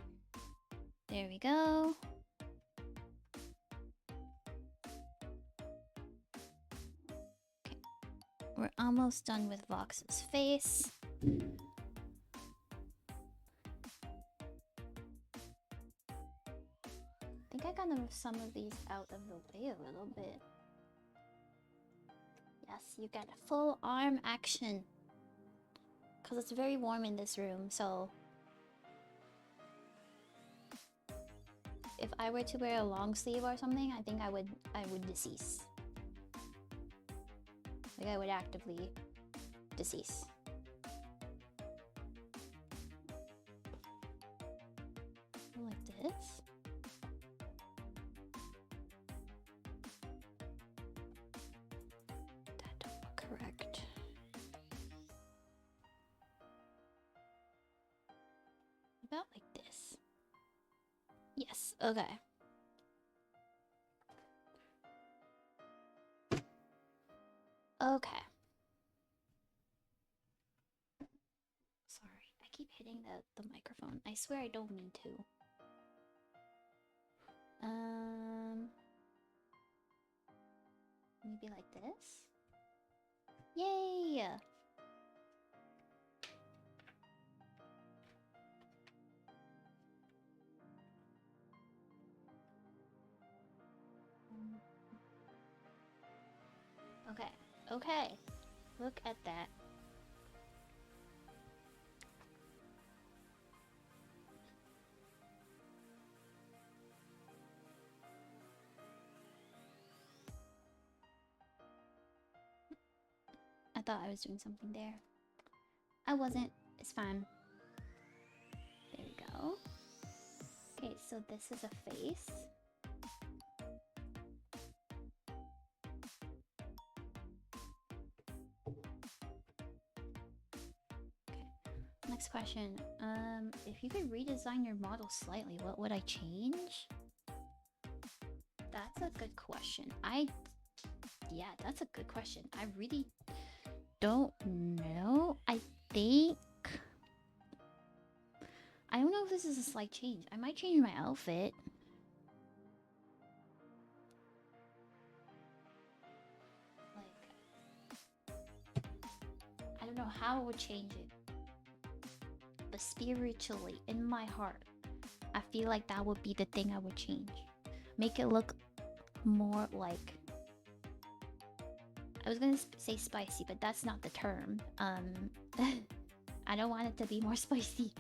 There we go. Okay. We're almost done with Vox's face. I think I gotta move some of these out of the way a little bit. Yes, you get full arm action. Because it's very warm in this room, so... if I were to wear a long sleeve or something, I think I would decease. the guy would actively decease. Like this. That don't look correct. About like this. Yes, okay. Okay. Sorry, I keep hitting the microphone. I swear I don't mean to. Maybe like this? Yay! Okay, okay. Look at that. I thought I was doing something there. I wasn't. It's fine. There we go. Okay, so this is a face. Okay. Next question. If you could redesign your model slightly, what would I change? That's a good question. Yeah, that's a good question. I really don't know. I don't know if this is a slight change. I might change my outfit. Like, I don't know how I would change it. But spiritually, in my heart, I feel like that would be the thing I would change. Make it look more like... I was gonna say spicy, but that's not the term. I don't want it to be more spicy.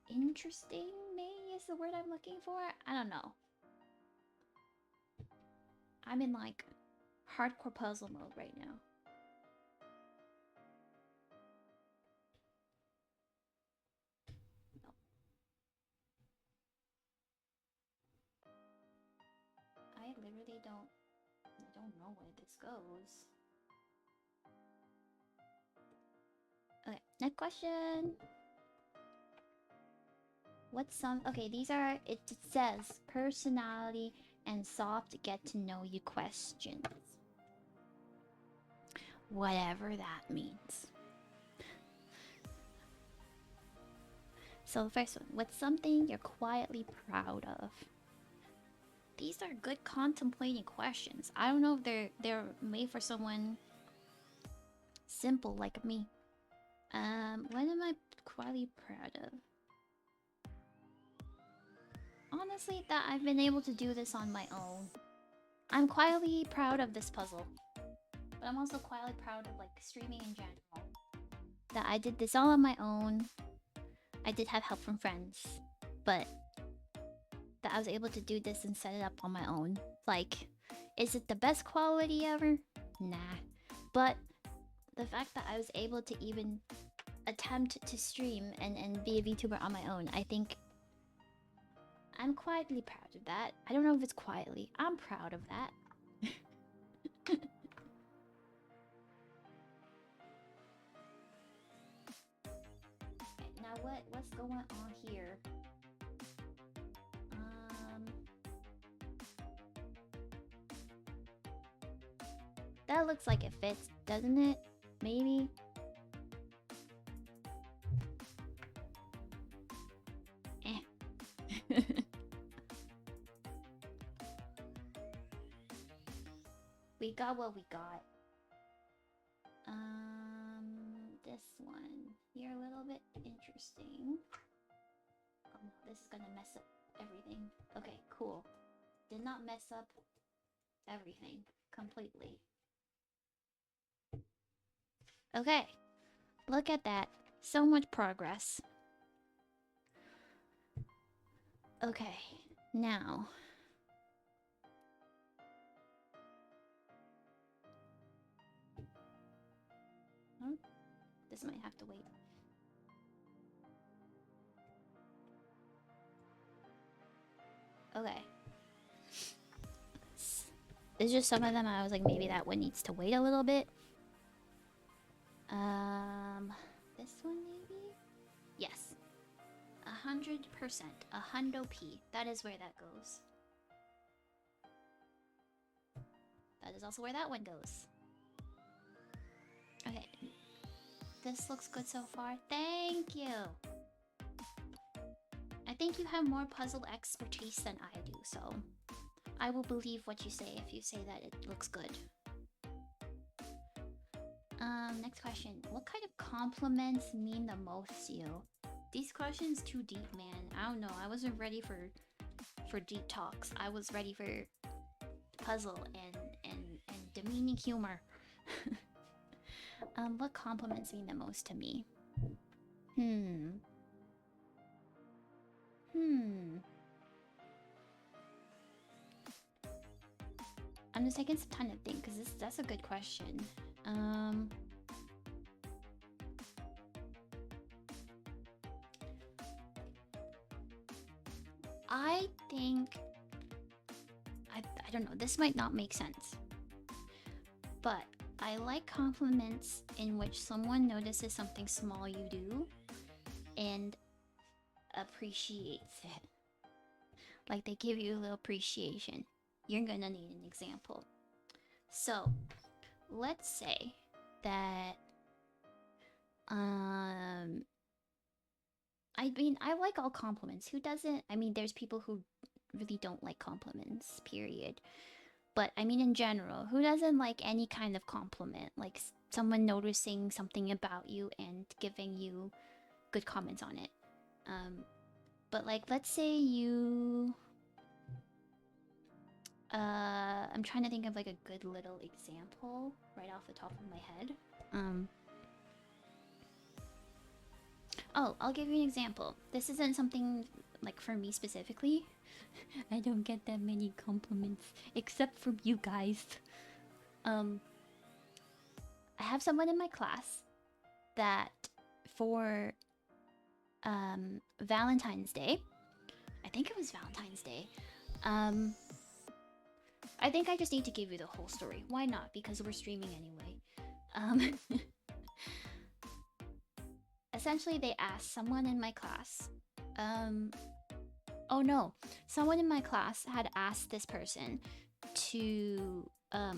Interesting, maybe is the word I'm looking for? I don't know. I'm in like hardcore puzzle mode right now. No. I literally don't know where this goes. Okay, next question. What's some... Okay, these are... It says personality and soft get to know you questions. Whatever that means. So the first one. What's something you're quietly proud of? These are good contemplating questions. I don't know if they're made for someone simple like me. What am I quietly proud of? Honestly, that I've been able to do this on my own. I'm quietly proud of this puzzle. But I'm also quietly proud of like streaming in general. That I did this all on my own. I did have help from friends. But that I was able to do this and set it up on my own. Like, is it the best quality ever? Nah. But the fact that I was able to even attempt to stream and be a VTuber on my own, I think I'm quietly proud of that. I don't know if it's quietly. I'm proud of that. Okay, now what's going on here? That looks like it fits, doesn't it? Maybe. We got what we got. This one here a little bit interesting. Oh no, this is gonna mess up everything. Okay, cool. Did not mess up everything completely. Okay, look at that. So much progress. Okay, now this might have to wait. Okay. There's just some of them I was like, maybe that one needs to wait a little bit. This one maybe? Yes. 100%. A hundo P. That is where that goes. That is also where that one goes. Okay. This looks good so far. Thank you! I think you have more puzzle expertise than I do, so I will believe what you say if you say that it looks good. Next question. What kind of compliments mean the most to you? These questions too deep, man. I don't know. I wasn't ready for deep talks. I was ready for puzzle and demeaning humor. What compliments mean the most to me? I'm just taking some time to think because that's a good question. I think I don't know, this might not make sense. But I like compliments in which someone notices something small you do and appreciates it. Like they give you a little appreciation. You're gonna need an example. So, let's say that I mean, I like all compliments. Who doesn't? I mean, there's people who really don't like compliments, period. But I mean, in general, who doesn't like any kind of compliment? Like someone noticing something about you and giving you good comments on it. But like, let's say you... I'm trying to think of like a good little example right off the top of my head. Oh, I'll give you an example. This isn't something like for me specifically. I don't get that many compliments except from you guys. I have someone in my class that for Valentine's Day, I think it was Valentine's Day, I think I just need to give you the whole story. Why not? Because we're streaming anyway. Essentially, they asked someone in my class. Oh no. Someone in my class had asked this person to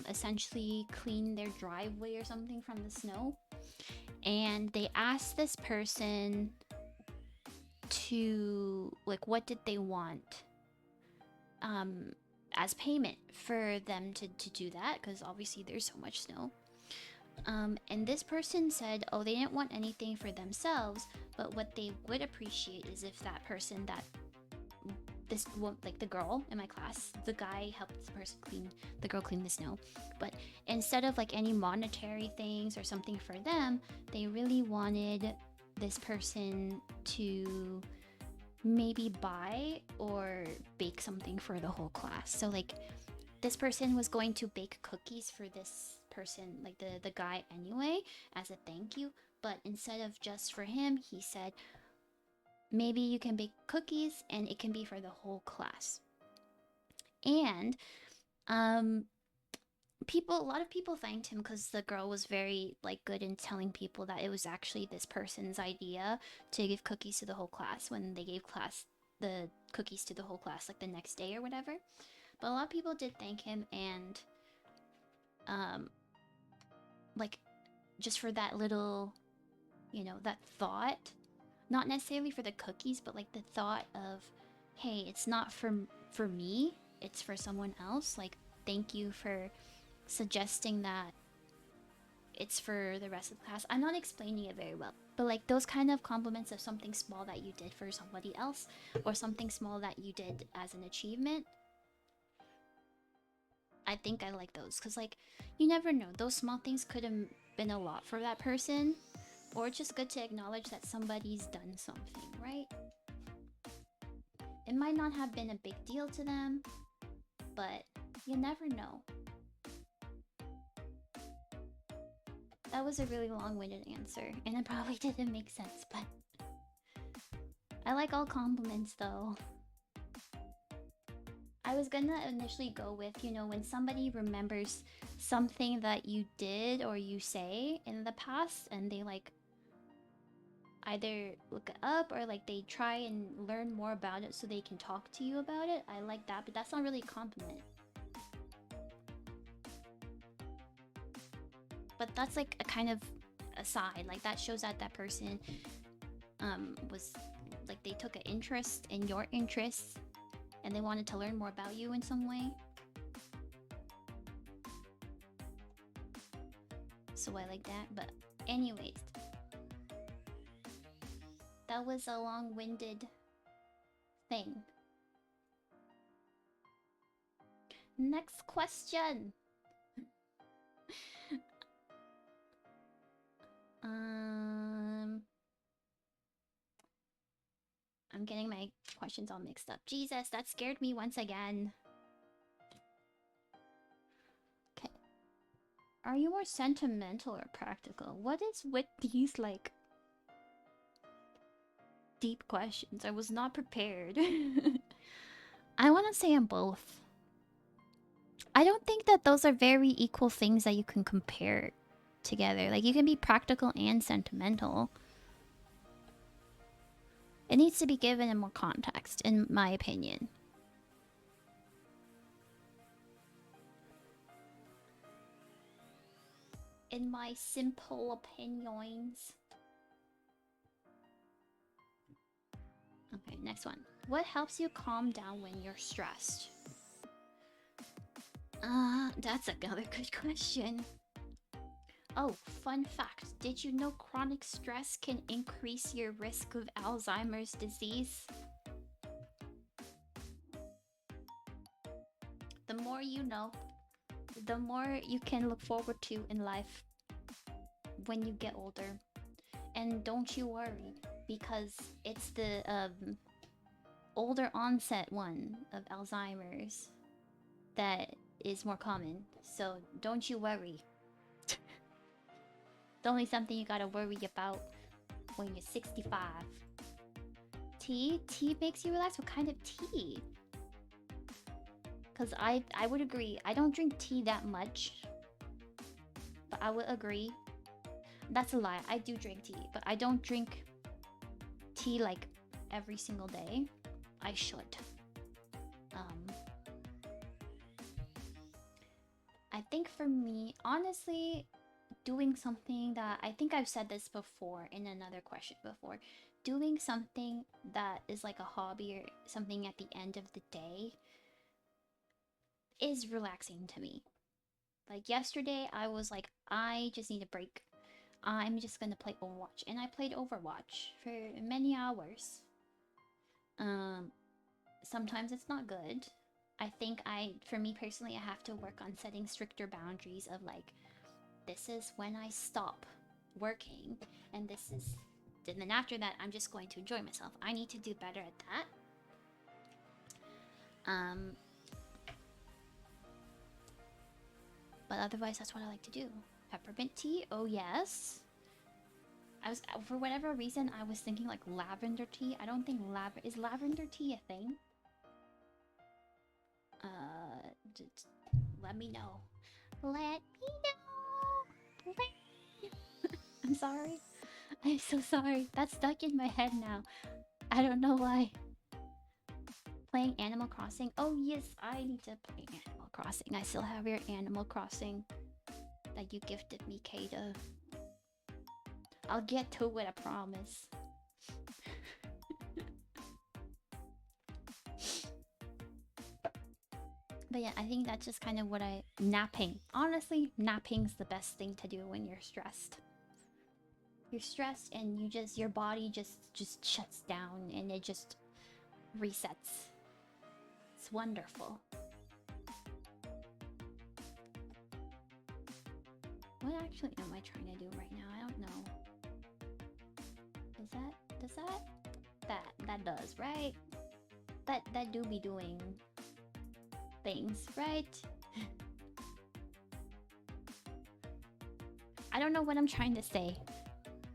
essentially clean their driveway or something from the snow. And they asked this person to, like, what did they want? As payment for them to do that, because obviously there's so much snow. And this person said, oh, they didn't want anything for themselves, but what they would appreciate is if that person that this one, like the girl in my class, the guy helped the person clean, the girl clean the snow, but instead of like any monetary things or something for them, they really wanted this person to maybe buy or bake something for the whole class. So like this person was going to bake cookies for this person, like the guy anyway, as a thank you, but instead of just for him, he said maybe you can bake cookies and it can be for the whole class. And a lot of people thanked him because the girl was very like good in telling people that it was actually this person's idea to give cookies to the whole class when they gave the cookies to the whole class like the next day or whatever. But a lot of people did thank him, and like just for that little, you know, that thought, not necessarily for the cookies, but like the thought of, hey, it's not for me, it's for someone else. Like, thank you for suggesting that it's for the rest of the class. I'm not explaining it very well, but like those kind of compliments of something small that you did for somebody else, or something small that you did as an achievement, I think I like those, because like you never know, those small things could have been a lot for that person, or it's just good to acknowledge that somebody's done something, right? It might not have been a big deal to them, but you never know. That was a really long-winded answer, and it probably didn't make sense, but I like all compliments though. I was gonna initially go with, you know, when somebody remembers something that you did or you say in the past and they like either look it up or like they try and learn more about it so they can talk to you about it. I like that, but that's not really a compliment. But that's like a kind of aside, like that shows that that person was like they took an interest in your interests and they wanted to learn more about you in some way. So I like that, but anyways, that was a long-winded thing. Next question. I'm getting my questions all mixed up. Jesus, that scared me once again. Okay. Are you more sentimental or practical? What is with these, like, deep questions? I was not prepared. I want to say I'm both. I don't think that those are very equal things that you can compare together. Like, you can be practical and sentimental. It needs to be given in more context, in my opinion. In my simple opinions. Okay, next one. What helps you calm down when you're stressed? That's another good question. Oh, fun fact. Did you know chronic stress can increase your risk of Alzheimer's disease? The more you know, the more you can look forward to in life when you get older. And don't you worry, because it's the older onset one of Alzheimer's that is more common. So don't you worry. It's only something you gotta worry about when you're 65. Tea? Tea makes you relax? What kind of tea? Because I would agree. I don't drink tea that much. But I would agree. That's a lie. I do drink tea. But I don't drink tea like every single day. I should. I think for me, honestly, doing something that I think I've said this before in another question before, doing something that is like a hobby or something at the end of the day is relaxing to me. Like yesterday, I was like, I just need a break. I'm just gonna play Overwatch, and I played Overwatch for many hours. Sometimes it's not good. I think for me personally, I have to work on setting stricter boundaries of like, this is when I stop working, and this is, and then after that, I'm just going to enjoy myself. I need to do better at that. But otherwise, that's what I like to do. Peppermint tea? Oh yes. For whatever reason, I was thinking like lavender tea. I don't think is lavender tea a thing? Just let me know. Let me know. I'm sorry. I'm so sorry. That's stuck in my head now. I don't know why. Playing Animal Crossing? Oh yes, I need to play Animal Crossing. I still have your Animal Crossing that you gifted me, Kata. I'll get to it, I promise. But yeah, I think that's just kind of what napping. Honestly, napping's the best thing to do when you're stressed. You're stressed and your body just shuts down and it just resets. It's wonderful. What actually am I trying to do right now? I don't know. Does that does, right? That do be doing things, right? don't know what I'm trying to say.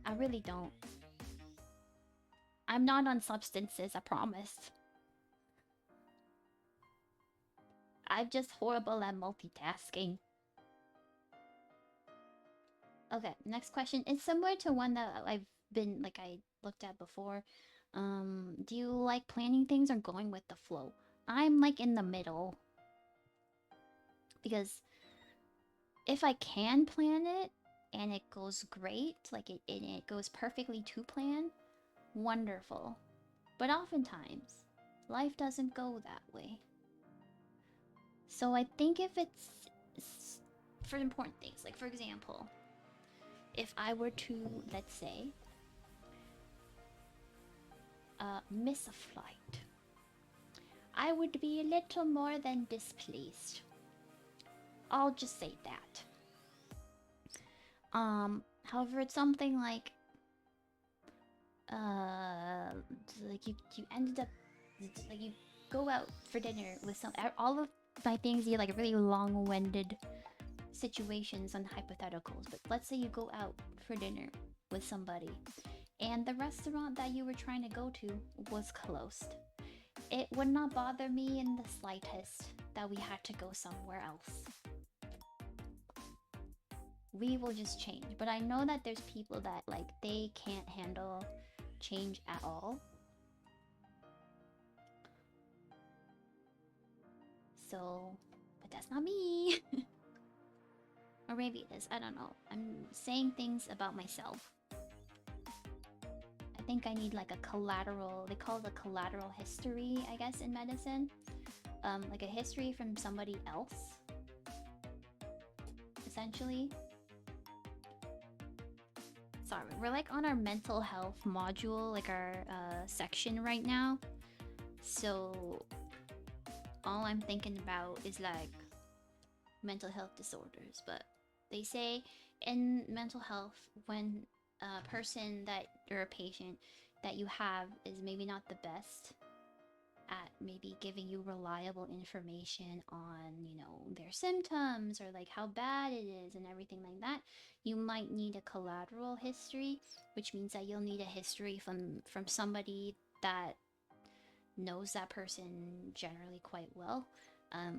I really don't. I'm not on substances, I promise. I'm just horrible at multitasking. Okay, next question. It's similar to one that I've been, like, I looked at before. Do you like planning things or going with the flow? I'm, like, in the middle. Because if I can plan it, and it goes great, like, it goes perfectly to plan, wonderful. But oftentimes, life doesn't go that way. So I think if it's for important things, like, for example, if I were to, let's say, miss a flight, I would be a little more than displeased. I'll just say that. However, it's something like, you ended up, like, you go out for dinner with some, all of my things, you like really long-winded situations and hypotheticals, but let's say you go out for dinner with somebody and the restaurant that you were trying to go to was closed. It would not bother me in the slightest that we had to go somewhere else. We will just change. But I know that there's people that, like, they can't handle change at all. So, but that's not me. Or maybe it is, I don't know. I'm saying things about myself. I think I need like a collateral, they call it a collateral history, I guess, in medicine. Like a history from somebody else, essentially. Sorry, we're like on our mental health module, like our section right now. So all I'm thinking about is like mental health disorders. But they say in mental health, when a person that you're a patient that you have is maybe not the best at maybe giving you reliable information on, you know, their symptoms or like how bad it is and everything like that, you might need a collateral history, which means that you'll need a history from somebody that knows that person generally quite well,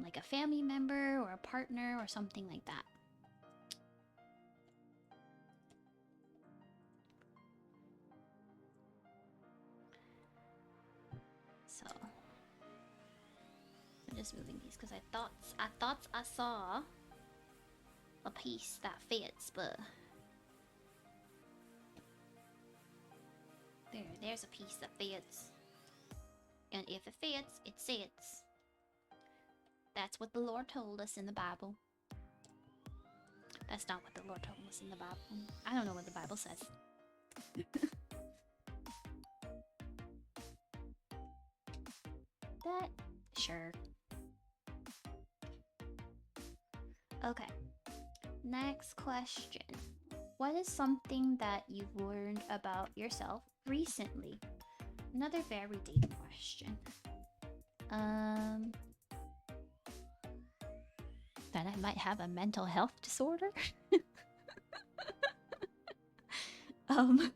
like a family member or a partner or something like that. So I'm just moving these because I thought I saw a piece that fits, but there's a piece that fits. And if it fits, it sits. That's what the Lord told us in the Bible. That's not what the Lord told us in the Bible. I don't know what the Bible says. That, sure. Okay. Next question. What is something that you've learned about yourself recently? Another very deep question. That I might have a mental health disorder? I'm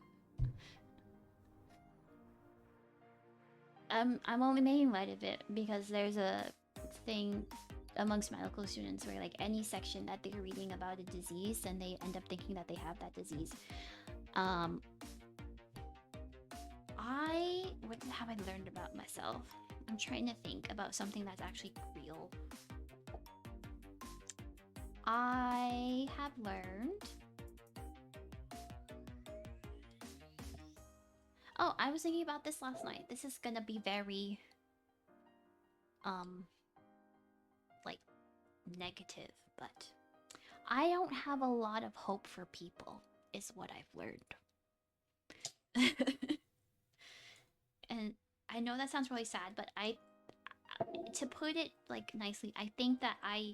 only making light of it because there's a thing amongst medical students where like any section that they're reading about a disease and they end up thinking that they have that disease. What have I learned about myself? I'm trying to think about something that's actually real. I have learned... Oh, I was thinking about this last night. This is gonna be very... like, negative, but... I don't have a lot of hope for people, is what I've learned. And I know that sounds really sad, but to put it like nicely, I think that I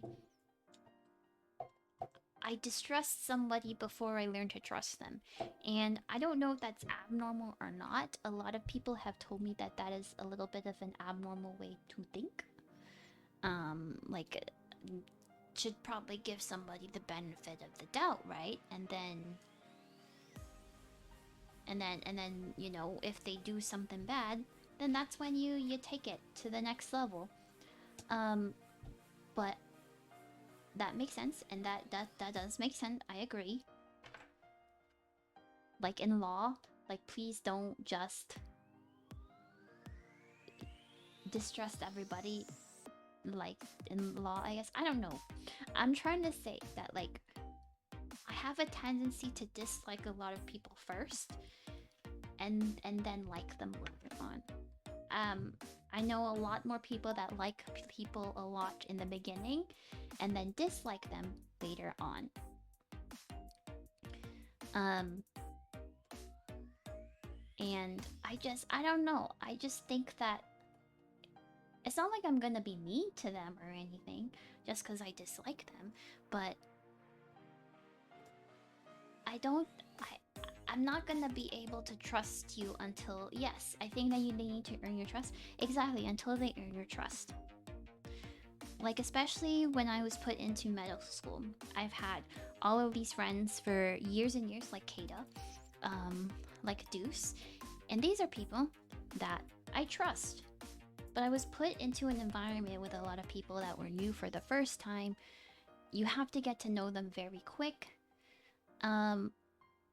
distrust somebody before I learn to trust them. And I don't know if that's abnormal or not. A lot of people have told me that that is a little bit of an abnormal way to think. Like should probably give somebody the benefit of the doubt, right? And then you know, if they do something bad, then that's when you take it to the next level. But that makes sense, and that does make sense. I agree. Like in law, like please don't just distrust everybody. Like in law, I guess. I don't know. I'm trying to say that like I have a tendency to dislike a lot of people first, and then like them later on. I know a lot more people that like people a lot in the beginning, and then dislike them later on. And I don't know. I just think that it's not like I'm gonna be mean to them or anything just because I dislike them, but I'm not gonna be able to trust you until, yes, I think that they need to earn your trust. Exactly, until they earn your trust. Like, especially when I was put into medical school, I've had all of these friends for years and years, like Kata, like Deuce, and these are people that I trust. But I was put into an environment with a lot of people that were new for the first time. You have to get to know them very quick.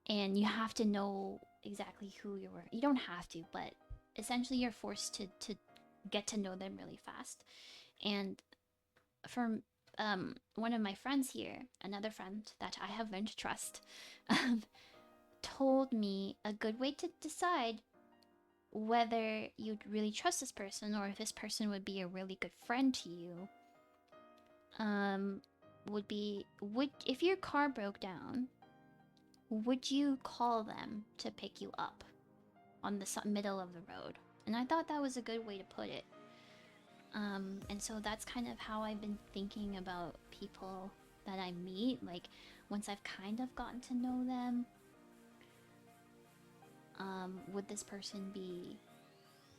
And you have to know exactly who you were. You don't have to, but essentially you're forced to get to know them really fast. And from one of my friends here, another friend that I have learned to trust, told me a good way to decide whether you'd really trust this person or if this person would be a really good friend to you. Would be, if your car broke down, would you call them to pick you up on the middle of the road? And I thought that was a good way to put it. And so that's kind of how I've been thinking about people that I meet. Like, once I've kind of gotten to know them, would this person be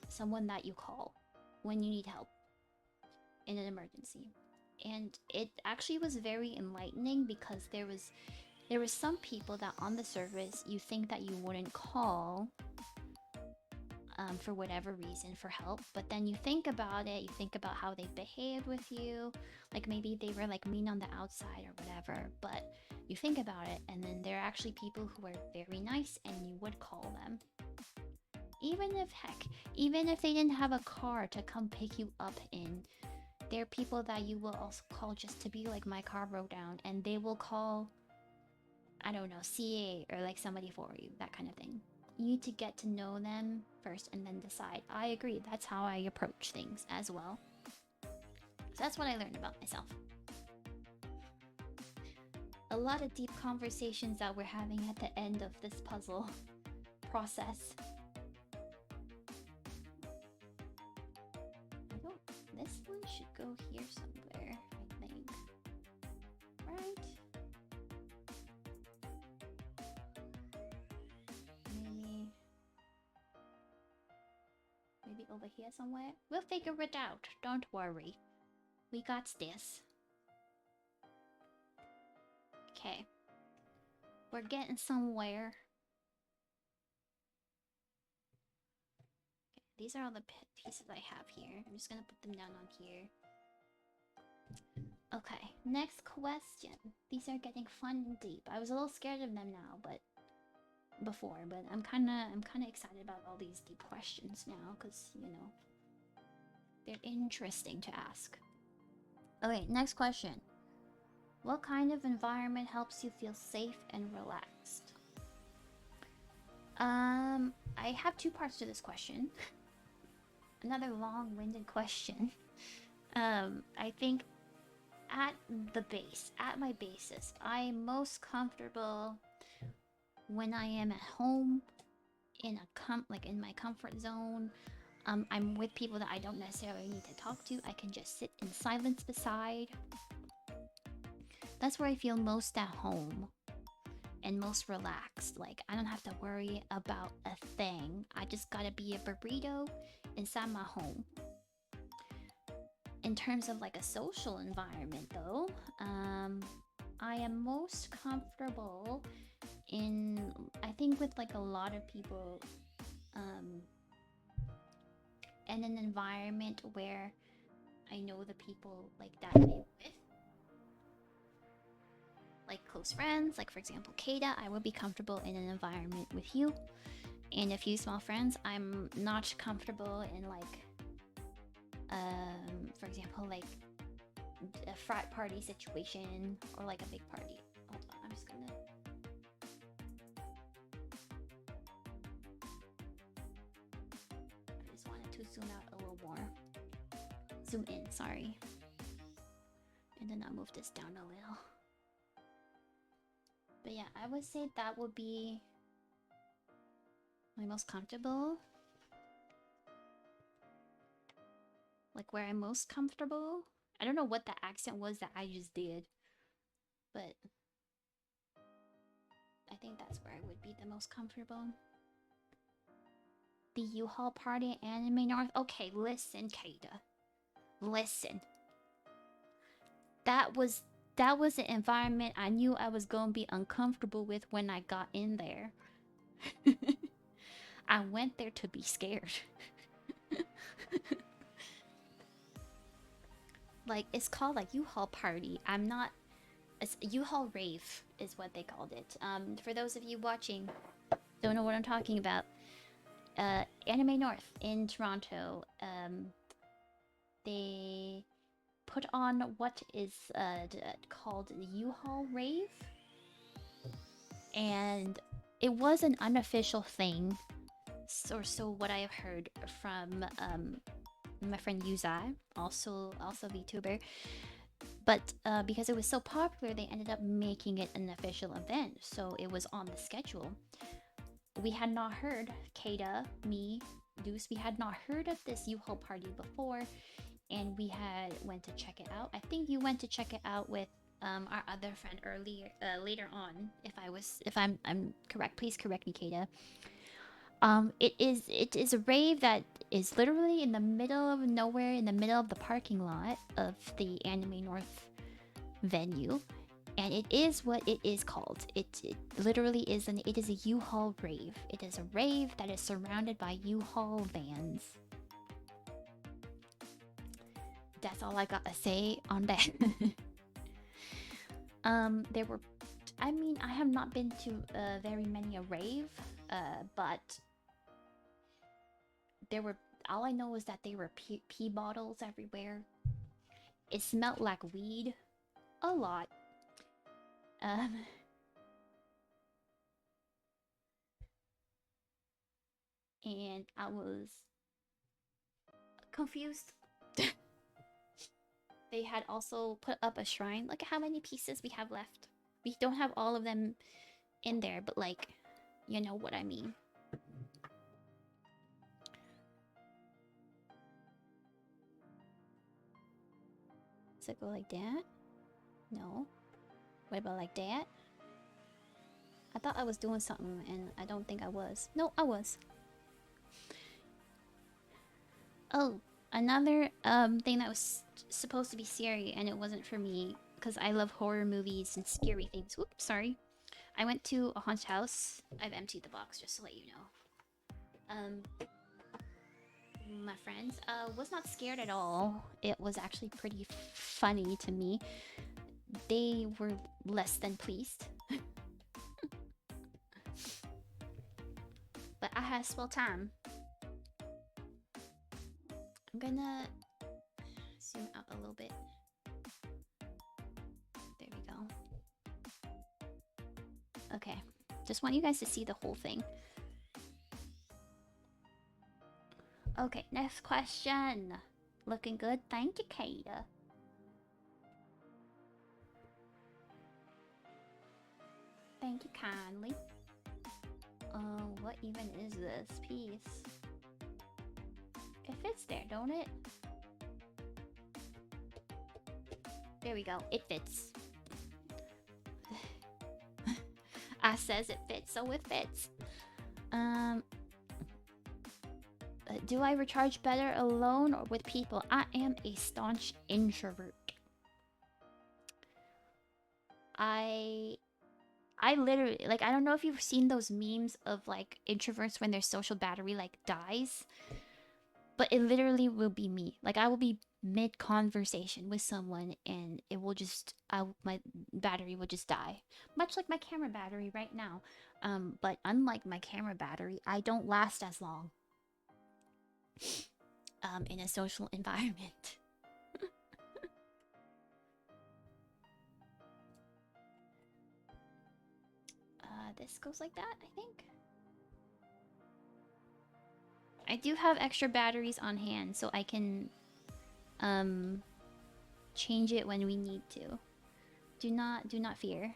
someone that you call when you need help in an emergency? And it actually was very enlightening because there was some people that on the surface you think that you wouldn't call for whatever reason for help, but then you think about it, you think about how they behaved with you, like maybe they were like mean on the outside or whatever, but you think about it and then there are actually people who are very nice and you would call them. Even if they didn't have a car to come pick you up in, there are people that you will also call just to be like, my car broke down, and they will call, I don't know, CA or like somebody for you, that kind of thing. You need to get to know them first and then decide. I agree, that's how I approach things as well. So that's what I learned about myself. A lot of deep conversations that we're having at the end of this puzzle process. This one should go here somewhere, I think. Right? Maybe over here somewhere? We'll figure it out, don't worry. We got this. Okay. We're getting somewhere. Okay, these are all the pieces I have here. I'm just gonna put them down on here. Okay, next question. These are getting fun and deep. I was a little scared of them now, but I'm kind of excited about all these deep questions now because, you know, they're interesting to ask. Okay, next question. What kind of environment helps you feel safe and relaxed? I have two parts to this question. Another long-winded question. I think at my basis, I'm most comfortable when I am at home, in my comfort zone. I'm with people that I don't necessarily need to talk to. I can just sit in silence beside. That's where I feel most at home and most relaxed. Like, I don't have to worry about a thing. I just gotta be a burrito inside my home. in terms of like a social environment though, I am most comfortable in, I think, with like a lot of people, in an environment where I know the people like that I'm with, like close friends. Like for example, Kada, I would be comfortable in an environment with you. And a few small friends, I'm not comfortable in like, for example, like a frat party situation or like a big party. Hold on, I'm just gonna. I just wanted to zoom out a little more. Zoom in, sorry. And then I'll move this down a little. But yeah, I would say that would be my most comfortable. Like where I'm most comfortable. I don't know what the accent was that I just did, but I think that's where I would be the most comfortable. The U-Haul party Anime North. Okay, listen, Kada. Listen. That was an environment I knew I was gonna be uncomfortable with when I got in there. I went there to be scared. Like, it's called like U-Haul party. I'm not... It's U-Haul rave is what they called it. For those of you watching, don't know what I'm talking about. Anime North in Toronto, they put on what is called the U-Haul rave. And it was an unofficial thing. So what I have heard from my friend Yuzai, also VTuber, but because it was so popular, they ended up making it an official event, so it was on the schedule. We had not heard, Kada, me, Deuce, we had not heard of this U-Haul party before, and we had went to check it out. I think you went to check it out with our other friend later on. If I'm correct, please correct me, Kada. It is a rave that is literally in the middle of nowhere, in the middle of the parking lot of the Anime North venue, and it is what it is called. It literally is it is a U-Haul rave. It is a rave that is surrounded by U-Haul vans. That's all I gotta say on that. There were, I mean, I have not been to very many a rave, but there were, all I know is that there were pee bottles everywhere. It smelled like weed a lot. And I was confused. They had also put up a shrine. Look at how many pieces we have left. We don't have all of them in there, but like, you know what I mean. Does it go like that? No. What about like that? I thought I was doing something and I don't think I was. No, I was. Oh, another thing that was supposed to be scary and it wasn't for me because I love horror movies and scary things. Oops, sorry. I went to a haunted house. I've emptied the box just to let you know. My friends was not scared at all. It was actually pretty funny to me. They were less than pleased. But I had a swell time. I'm gonna zoom out a little bit. There we go. Okay, just want you guys to see the whole thing. Okay, next question. Looking good. Thank you, Kada. Thank you kindly. What even is this piece? It fits there, don't it? There we go. It fits. I says it fits, so it fits. Do I recharge better alone or with people? I am a staunch introvert. I literally, like, I don't know if you've seen those memes of, like, introverts when their social battery, like, dies. But it literally will be me. Like, I will be mid-conversation with someone and it will just... my battery will just die. Much like my camera battery right now. But unlike my camera battery, I don't last as long. In a social environment. This goes like that, I think. I do have extra batteries on hand, so I can change it when we need to. Do not fear.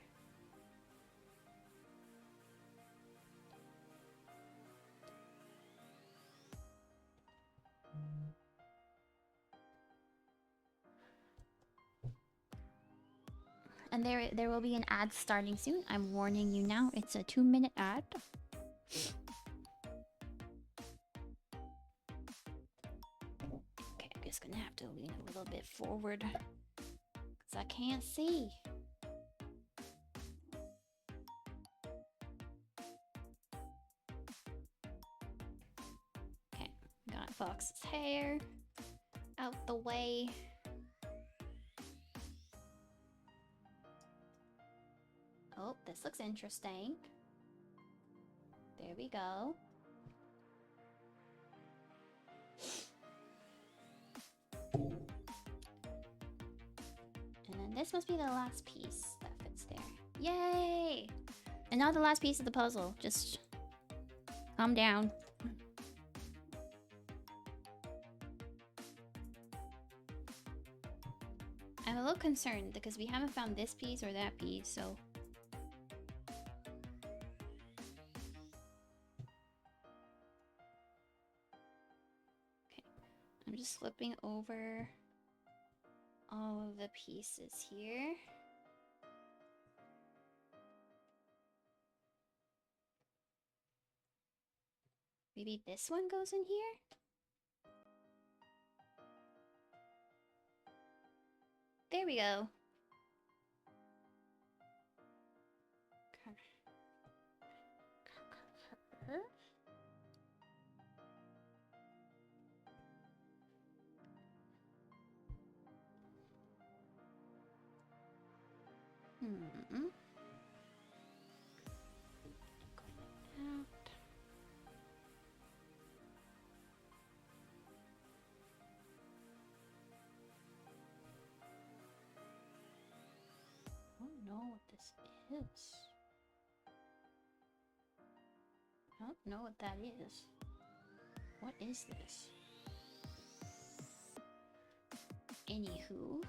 And there will be an ad starting soon. I'm warning you now. It's a 2-minute ad. Okay, I'm just gonna have to lean a little bit forward because I can't see. Okay, got Fox's hair out the way. Oh, this looks interesting. There we go. And then this must be the last piece that fits there. Yay! And now the last piece of the puzzle. Just calm down. I'm a little concerned because we haven't found this piece or that piece, so... Okay, I'm just flipping over all of the pieces here. Maybe this one goes in here? There we go. I don't know what this is. I don't know what that is. What is this? Anywho.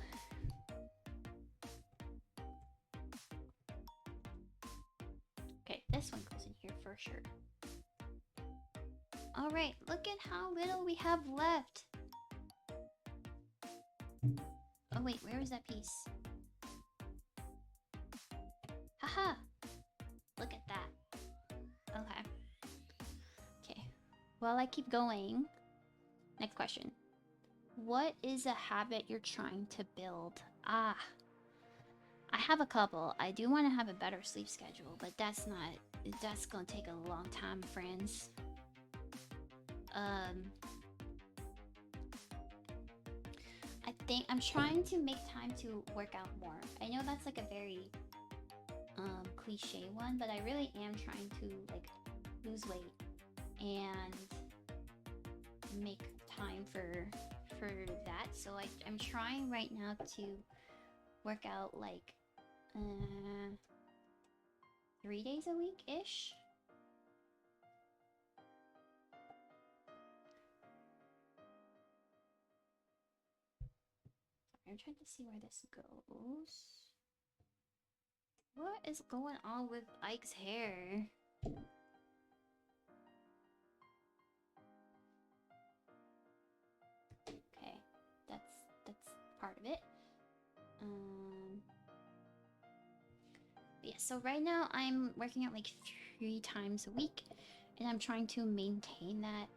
Okay, this one goes in here for sure. Alright, look at how little we have left. Oh wait, where is that piece? Haha! Look at that. Okay. Okay. While I keep going, next question. What is a habit you're trying to build? I have a couple. I do want to have a better sleep schedule, but that's gonna take a long time, friends. I think I'm trying to make time to work out more. I know that's like a very cliche one, but I really am trying to like lose weight and make time for that. So I'm trying right now to work out like 3 days a week ish. I'm trying to see where this goes. What is going on with Ike's hair? Okay, that's part of it. Yeah, so right now I'm working out like 3 times a week, and I'm trying to maintain that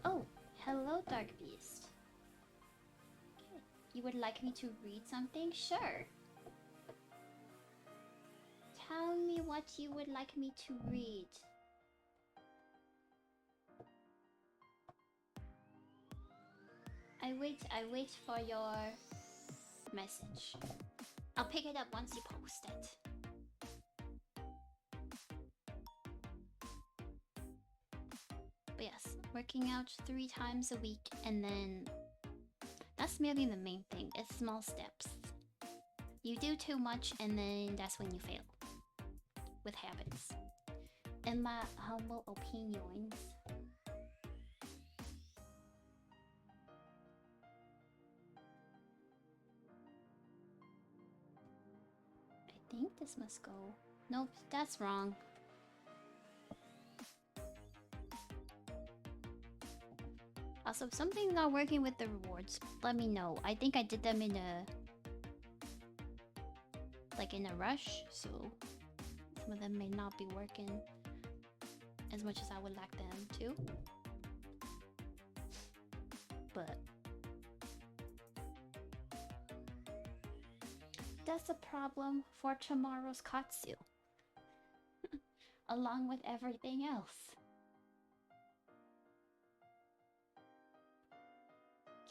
Oh, hello, Dark Beast. Okay. You would like me to read something? Sure. Tell me what you would like me to read. I wait for your message. I'll pick it up once you post it. But yes, working out 3 times a week, and then that's merely the main thing. It's small steps. You do too much, and then that's when you fail with habits. In my humble opinions. I think this must go. Nope, that's wrong. Also, if something's not working with the rewards, let me know. I think I did them in a... like in a rush, so some of them may not be working as much as I would like them to. But that's a problem for tomorrow's Katsu. Along with everything else.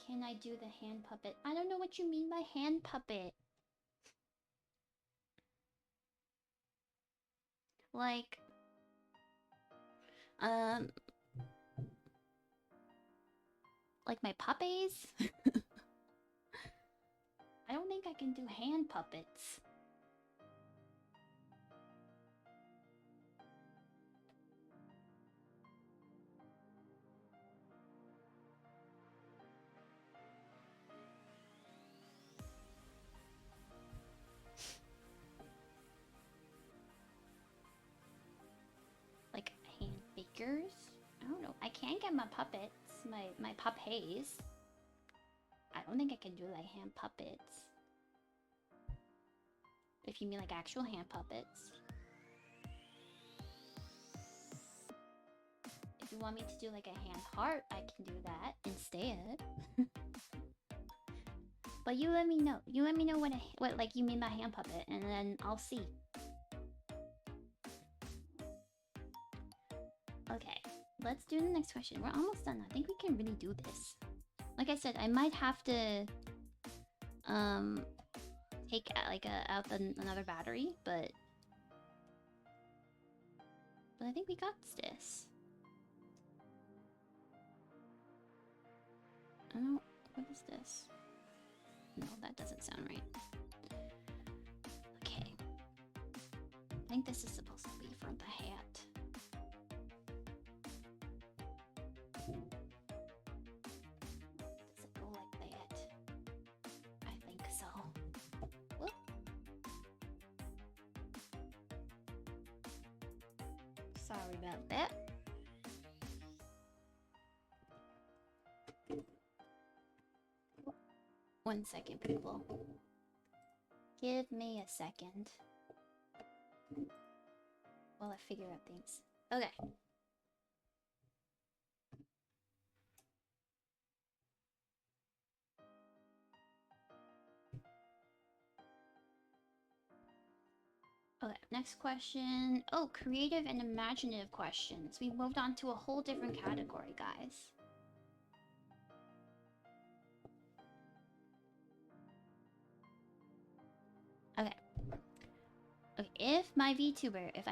Can I do the hand puppet? I don't know what you mean by hand puppet. Like, like my puppies? I don't think I can do hand puppets. Like hand figures? I don't know. I can get my puppets, my puppies. I don't think I can do like hand puppets. If you mean like actual hand puppets. If you want me to do like a hand heart, I can do that instead. But you let me know. You let me know what like you mean by hand puppet, and then I'll see. Okay, let's do the next question. We're almost done. I think we can really do this. Like I said, I might have to take like out another battery, but I think we got this. I don't know, what is this? No, that doesn't sound right. Okay. I think this is supposed to be for the hat. Does it go like that? I think so. Whoop. Sorry about that. One second, people. Give me a second. While I figure out things. Okay. Okay, next question. Oh, creative and imaginative questions. We moved on to a whole different category, guys. Okay. Okay, if my VTuber, if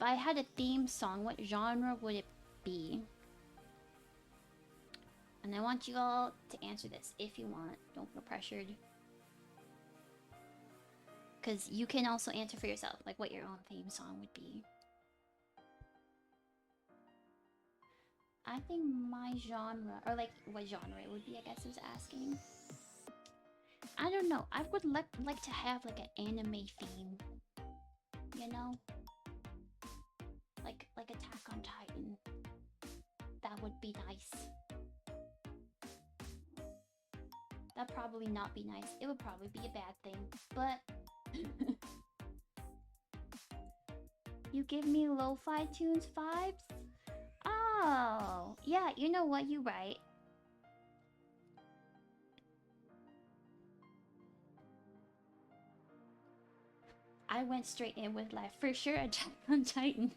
I had a theme song, what genre would it be? And I want you all to answer this if you want. Don't feel pressured. Because you can also answer for yourself, like what your own theme song would be. I think my genre, or like what genre it would be, I guess it was asking. I don't know. I would like to have like an anime theme. You know? Like Attack on Titan. That would be nice. That'd probably not be nice. It would probably be a bad thing. But You give me lo-fi tunes vibes? Oh, yeah, you know what? You right. I went straight in with life. For sure, Attack on Titan.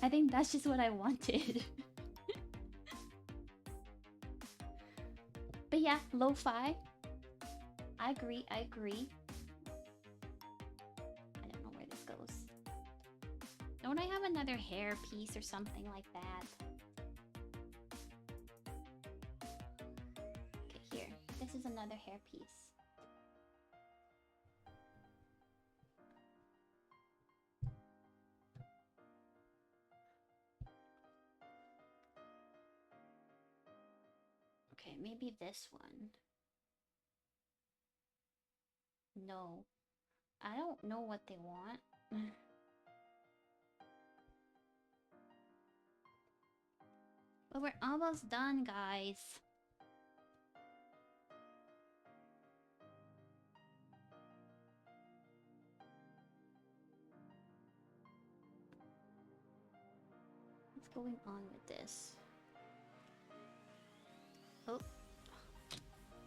I think that's just what I wanted. But yeah, lo-fi. I agree, I agree. I don't know where this goes. Don't I have another hair piece or something like that? Okay, here. This is another hair piece. Okay, maybe this one. No. I don't know what they want. But we're almost done, guys. What's going on with this? Oh.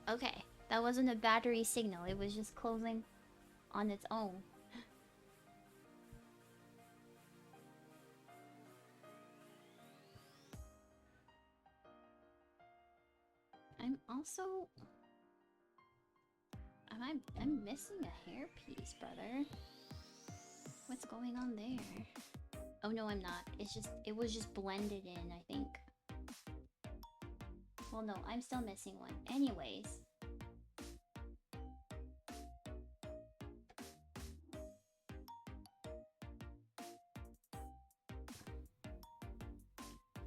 Okay. That wasn't a battery signal. It was just closing on its own. I'm also... I'm missing a hair piece, brother. What's going on there? Oh no, I'm not. It was just blended in, I think. Well, no, I'm still missing one. Anyways.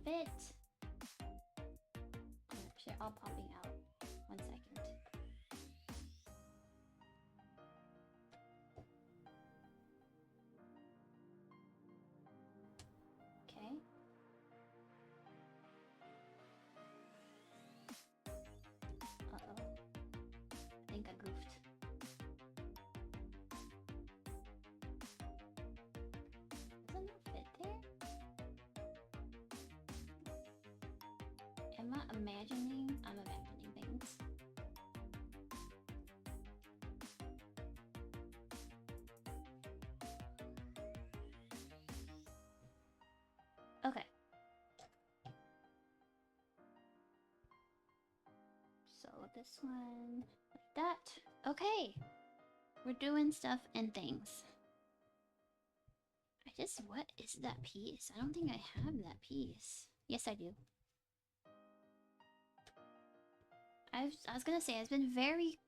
Fit! Oh, they're all popping out. 1 second. Okay. Uh-oh. I think I goofed. Doesn't that fit there? Am I imagining? I'm imagining things. Okay. So this one, like that. Okay. We're doing stuff and things. What is that piece? I don't think I have that piece. Yes, I do. I was gonna say, I've been very,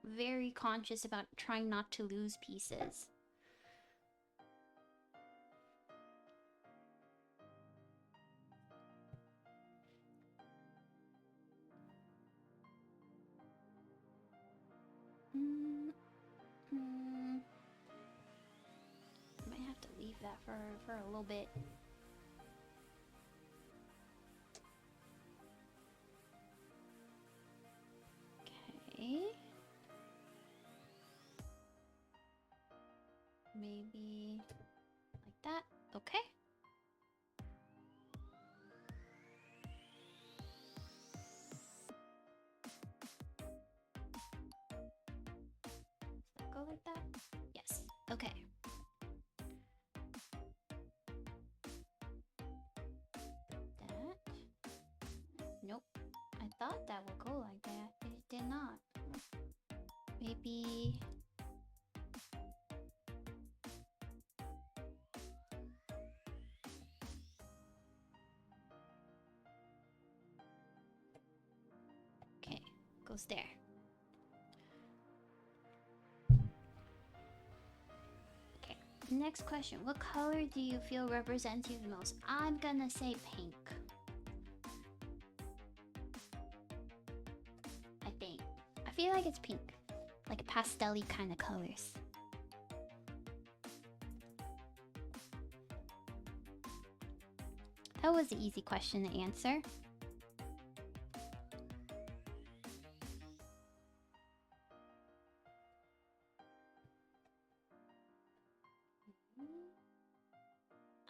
very conscious about trying not to lose pieces. Might have to leave that for a little bit. Okay. Maybe like that. Okay. Does that go like that? Yes. Okay. That. Nope. I thought that would go like that. It did not. Maybe... Okay, goes there. Okay, next question. What color do you feel represents you the most? I'm gonna say pink. I think. I feel like it's pink. Like pastel-y kind of colors. That was an easy question to answer.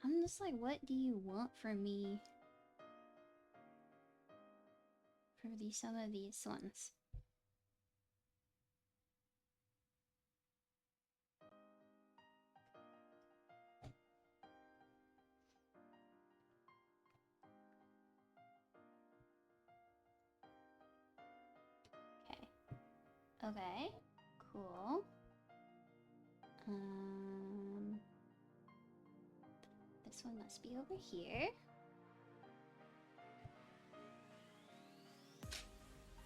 I'm just like, what do you want from me? For some of these ones. Okay. Okay. Cool. This one must be over here.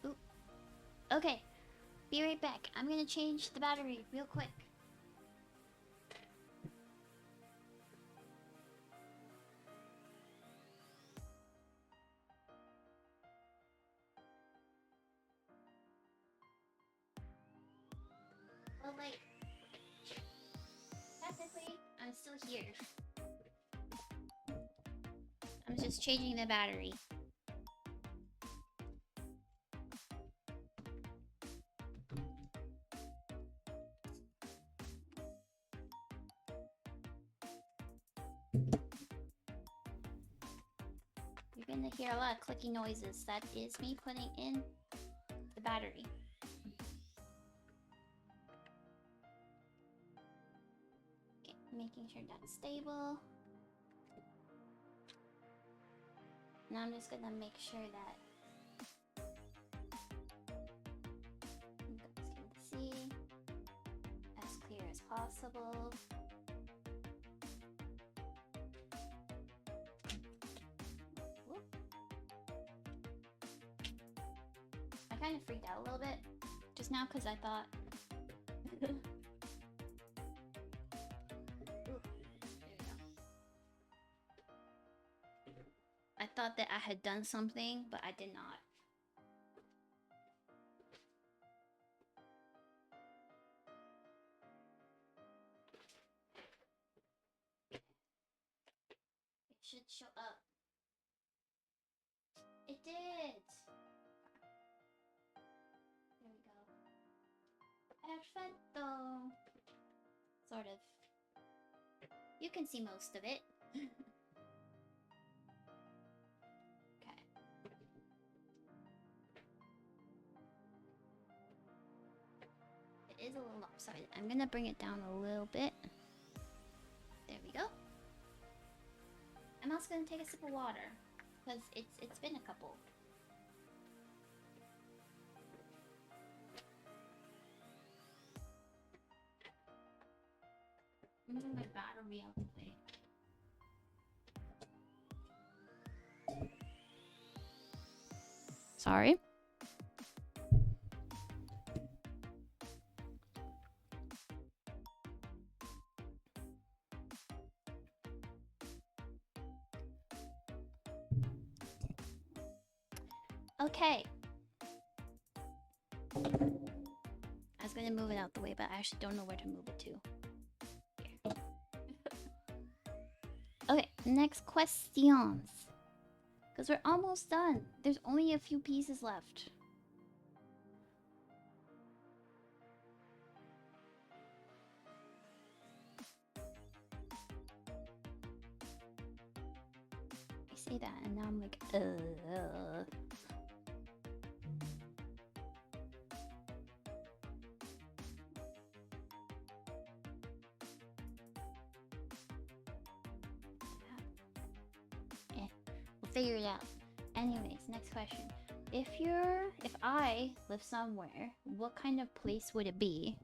Ooh. Okay. Be right back. I'm gonna change the battery real quick. Well, like, technically, I'm still here. I'm just changing the battery. You're gonna hear a lot of clicking noises. That is me putting in the battery. Okay, making sure that's stable. Now I'm just gonna make sure that you guys can see as clear as possible. Whoop. I kind of freaked out a little bit just now because I thought I thought that I had done something, but I did not. It should show up. It did! There we go. Perfecto! Sort of. You can see most of it. Is a little lopsided. I'm gonna bring it down a little bit. There we go. I'm also gonna take a sip of water because it's been a couple. I'm moving my battery out the way. Sorry. Okay. I was gonna move it out the way, but I actually don't know where to move it to. Here. Okay, next questions. Because we're almost done. There's only a few pieces left. I say that and now I'm like, we'll figure it out. Anyways, next question. If I live somewhere, what kind of place would it be?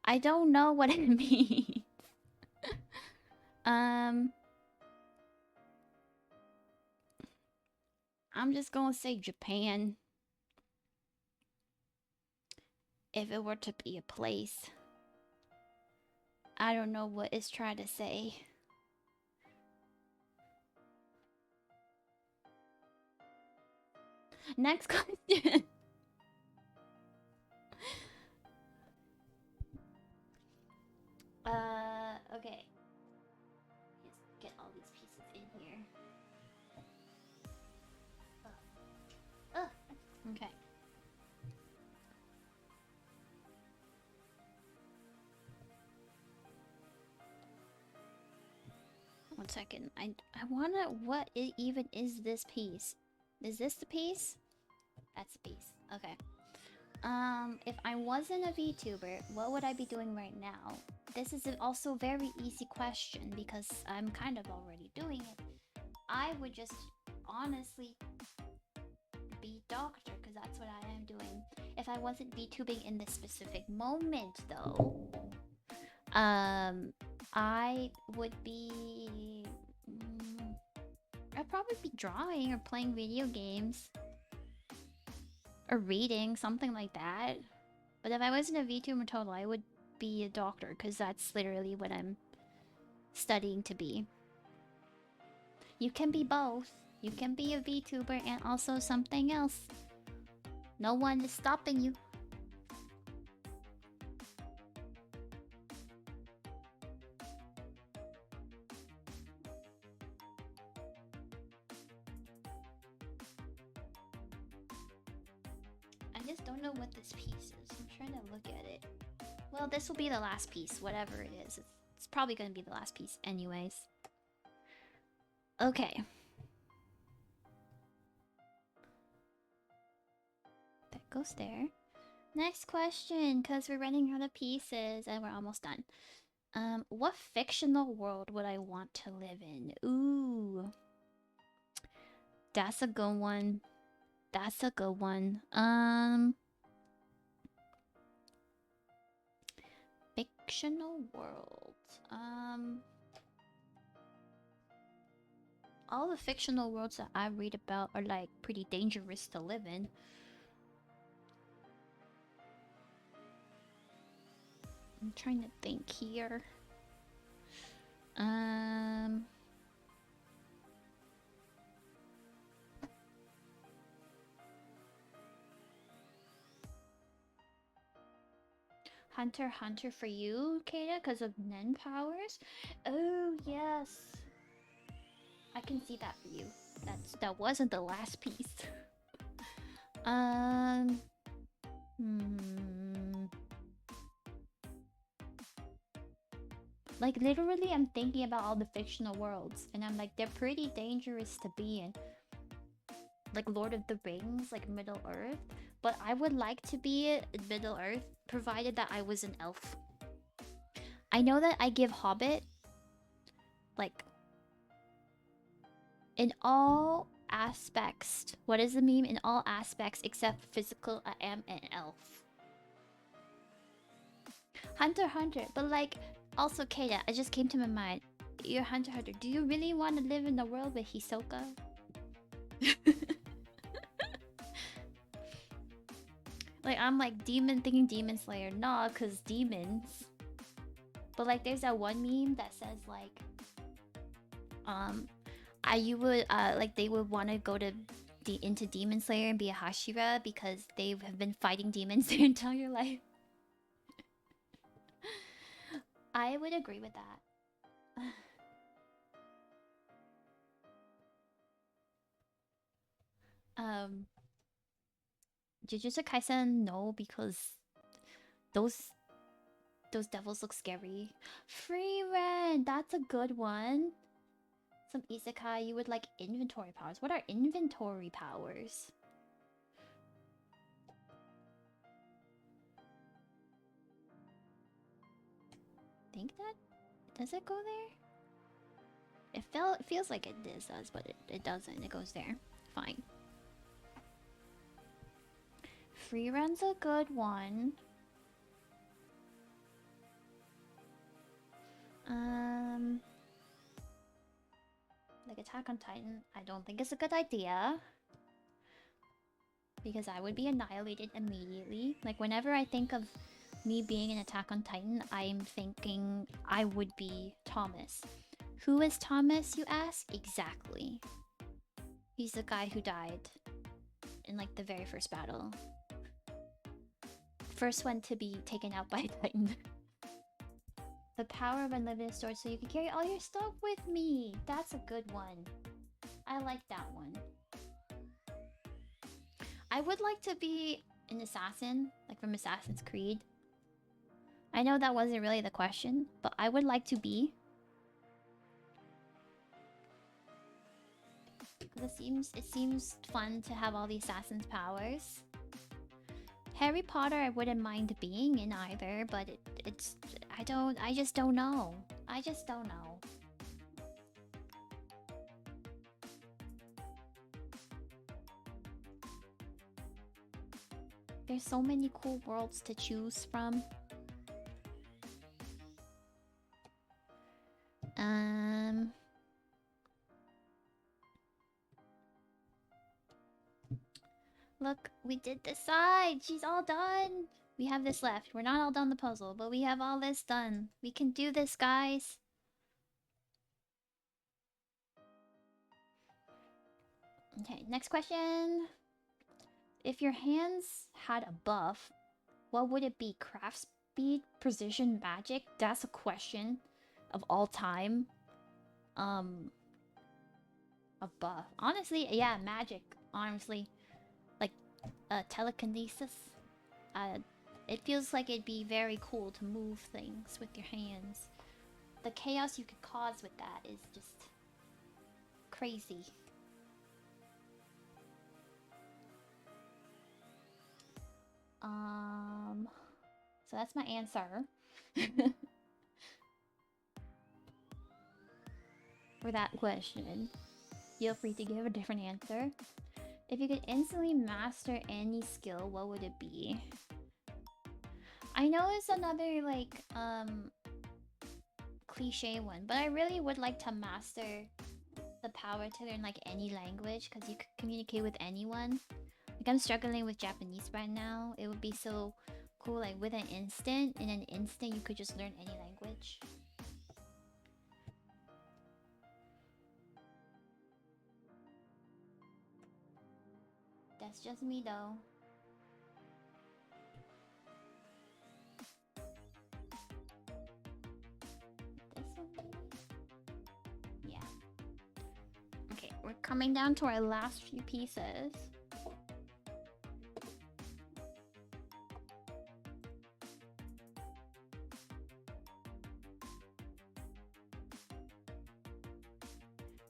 I don't know what it means. I'm just gonna say Japan. If it were to be a place. I don't know what it's trying to say. Next question. Okay. Let's get all these pieces in here. Okay. 1 second. I wanna... What even is this piece? Is this the piece? That's the piece. Okay. If I wasn't a VTuber, what would I be doing right now? This is also a very easy question because I'm kind of already doing it. I would just honestly be doctor because that's what I am doing. If I wasn't VTubing in this specific moment though, I would be... I'd probably be drawing or playing video games. Or reading, something like that. But if I wasn't a VTuber total, I would be a doctor, because that's literally what I'm studying to be. You can be both. You can be a VTuber and also something else. No one is stopping you. I just don't know what this piece is. I'm trying to look at it. Well, this will be the last piece, whatever it is. It's probably going to be the last piece anyways. Okay. That goes there. Next question, because we're running out of pieces and we're almost done. What fictional world would I want to live in? Ooh. That's a good one. That's a good one. Fictional world. All the fictional worlds that I read about are like pretty dangerous to live in. I'm trying to think here. Hunter x Hunter for you, Kata, because of Nen powers? Oh, yes. I can see that for you. That wasn't the last piece. Like, literally, I'm thinking about all the fictional worlds, and I'm like, they're pretty dangerous to be in. Like Lord of the Rings, like Middle Earth. But I would like to be in Middle Earth, provided that I was an elf. I know that I give Hobbit, like, in all aspects. What is the meme? In all aspects except physical, I am an elf. Hunter x Hunter, but like, also Kata, it just came to my mind. You're Hunter x Hunter. Do you really want to live in the world with Hisoka? Like, I'm like thinking Demon Slayer. Nah, cause demons. But like, there's that one meme that says like, you would like they would want to go to into Demon Slayer and be a Hashira because they have been fighting demons their entire life. I would agree with that. Jujutsu Kaisen, no, because those devils look scary. Free Rent, that's a good one. Some isekai, you would like inventory powers. What are inventory powers? Think that? Does it go there? It feels like it does, but it doesn't. It goes there. Fine. Free Run's a good one. Like Attack on Titan, I don't think it's a good idea. Because I would be annihilated immediately. Like, whenever I think of me being an Attack on Titan, I'm thinking I would be Thomas. Who is Thomas, you ask? Exactly. He's the guy who died in, like, the very first battle. First one to be taken out by Titan. The power of unlimited storage so you can carry all your stuff with me. That's a good one. I like that one. I would like to be an assassin, like from Assassin's Creed. I know that wasn't really the question, but I would like to be. It seems fun to have all the assassin's powers. Harry Potter I wouldn't mind being in either, but it's I just don't know. I just don't know. There's so many cool worlds to choose from. Look, we did this side. She's all done. We have this left. We're not all done the puzzle, but we have all this done. We can do this, guys. Okay, next question. If your hands had a buff, what would it be? Craft speed, precision, magic? That's a question of all time. A buff. Honestly, yeah, magic. Honestly. Like, telekinesis. It feels like it'd be very cool to move things with your hands. The chaos you could cause with that is just crazy. So that's my answer. For that question. Feel free to give a different answer. If you could instantly master any skill, what would it be? I know it's another, like, cliche one, but I really would like to master the power to learn, like, any language, because you could communicate with anyone. Like, I'm struggling with Japanese right now. It would be so cool, like, in an instant, you could just learn any language. That's just me, though. Yeah. Okay, we're coming down to our last few pieces.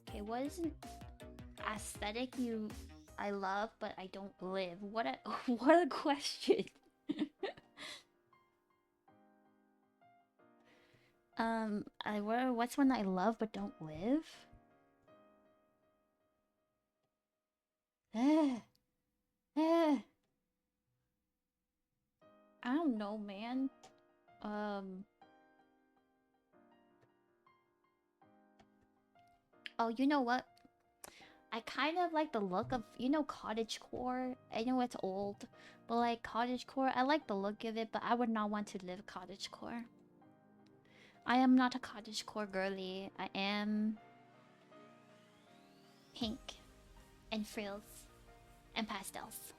Okay, what is an aesthetic I love but I don't live? What a what a question. What's one I love but don't live? I don't know, man. Oh, you know what? I kind of like the look of, you know, cottagecore. I know it's old, but like cottagecore, I like the look of it, but I would not want to live cottagecore. I am not a cottagecore girly. I am pink and frills and pastels.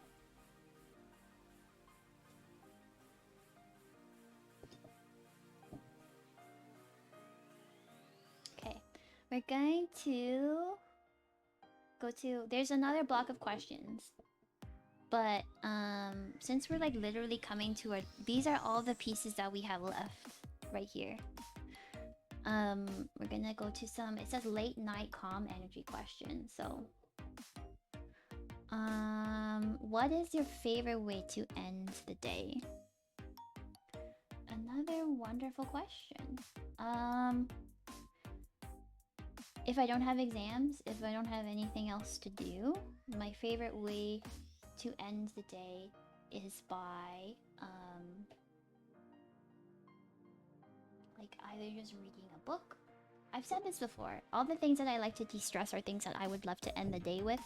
Okay, we're going to go to... There's another block of questions. But, since we're like literally coming to our... These are all the pieces that we have left right here. We're gonna go to some... It says late night calm energy questions, so... what is your favorite way to end the day? Another wonderful question. If I don't have exams, if I don't have anything else to do, my favorite way to end the day is by, like either just reading a book. I've said this before. All the things that I like to de-stress are things that I would love to end the day with.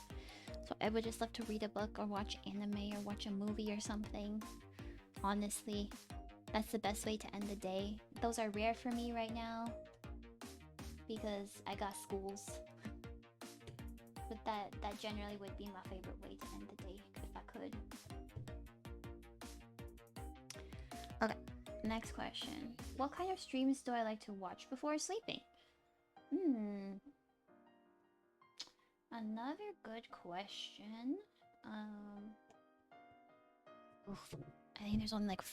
So I would just love to read a book or watch anime or watch a movie or something. Honestly, that's the best way to end the day. Those are rare for me right now because I got schools. But that generally would be my favorite way to end the day if I could. Okay, next question. What kind of streams do I like to watch before sleeping? Another good question. I think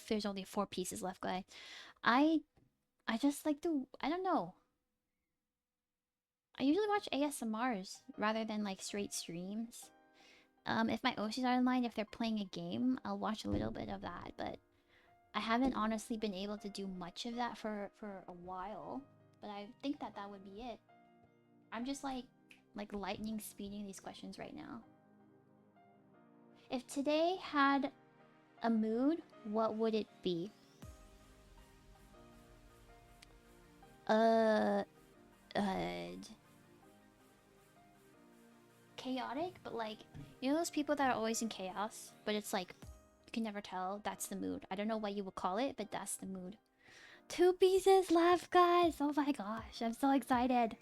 there's only 4 pieces left, guys. I just like to... I don't know. I usually watch ASMRs rather than like straight streams. If my OCs are online, if they're playing a game, I'll watch a little bit of that, but I haven't honestly been able to do much of that for a while. But I think that that would be it. I'm just like lightning speeding these questions right now. If today had a mood, what would it be? Uh, chaotic, but like, you know those people that are always in chaos, but it's like you can never tell. That's the mood. I don't know what you would call it, but that's the mood. 2 pieces left, guys. Oh my gosh, I'm so excited.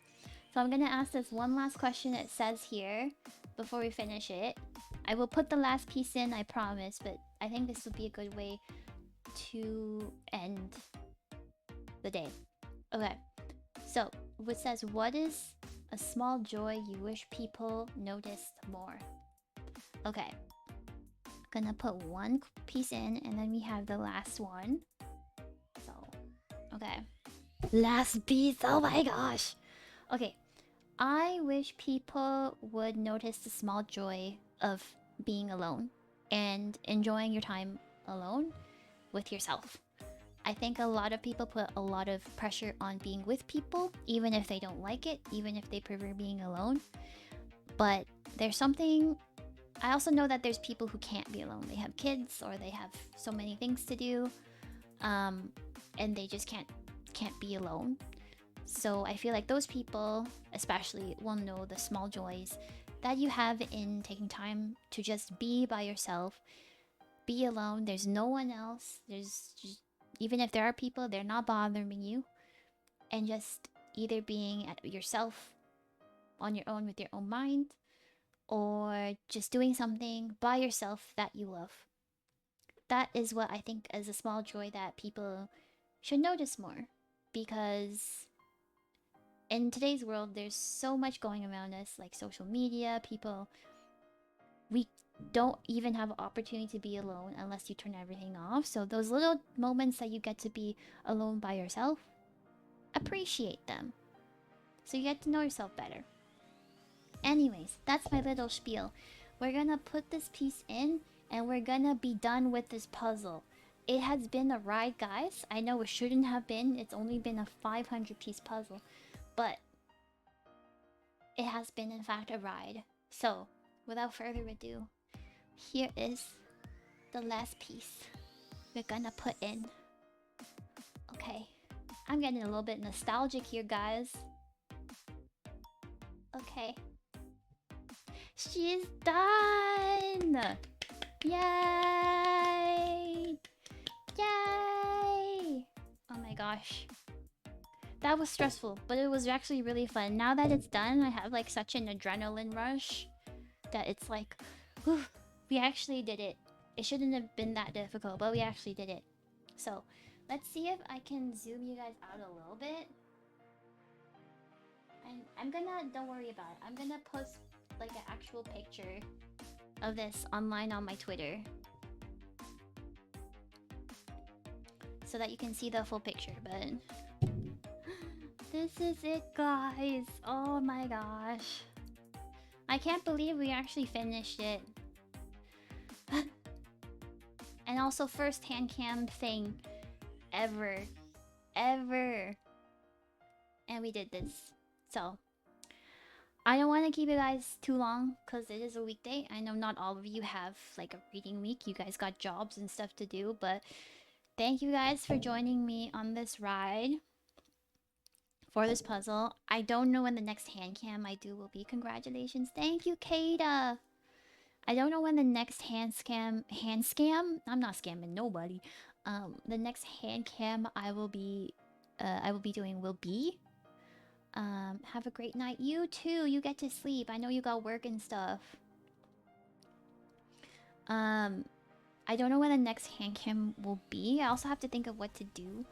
So I'm gonna ask this one last question. It says here before we finish it. I will put the last piece in, I promise, but I think this would be a good way to end the day. Okay, so it says, what is a small joy you wish people noticed more? Okay, gonna put one piece in, and then we have the last one. So, okay, last piece. Oh my gosh. Okay, I wish people would notice the small joy of being alone and enjoying your time alone with yourself. I think a lot of people put a lot of pressure on being with people, even if they don't like it, even if they prefer being alone. But there's something... I also know that there's people who can't be alone. They have kids or they have so many things to do, and they just can't be alone. So I feel like those people especially will know the small joys that you have in taking time to just be by yourself, be alone. There's no one else. There's just, even if there are people, they're not bothering you. And just either being at yourself on your own with your own mind, or just doing something by yourself that you love. That is what I think is a small joy that people should notice more. Because in today's world, there's so much going around us, like social media, people. We don't even have an opportunity to be alone unless you turn everything off. So those little moments that you get to be alone by yourself, appreciate them. So you get to know yourself better. Anyways, that's my little spiel. We're gonna put this piece in and we're gonna be done with this puzzle. It has been a ride, guys. I know it shouldn't have been. It's only been a 500-piece puzzle. But it has been, in fact, a ride. So, without further ado, here is the last piece we're gonna put in. Okay, I'm getting a little bit nostalgic here, guys. Okay. She's done! Yay! Yay! Oh my gosh. That was stressful, but it was actually really fun. Now that it's done, I have like such an adrenaline rush that it's like, whew, we actually did it. It shouldn't have been that difficult, but we actually did it. So, let's see if I can zoom you guys out a little bit. And I'm gonna, don't worry about it. I'm gonna post like an actual picture of this online on my Twitter, so that you can see the full picture, but this is it, guys. Oh my gosh. I can't believe we actually finished it. And also first hand cam thing ever. Ever. And we did this. So, I don't want to keep you guys too long because it is a weekday. I know not all of you have like a reading week. You guys got jobs and stuff to do, but thank you guys for joining me on this ride for this puzzle. I don't know when the next hand cam I do will be. Congratulations. Thank you, Kada. I don't know when the next hand scam... I'm not scamming nobody. The next hand cam I will be doing will be. Have a great night. You too. You get to sleep. I know you got work and stuff. I don't know when the next hand cam will be. I also have to think of what to do.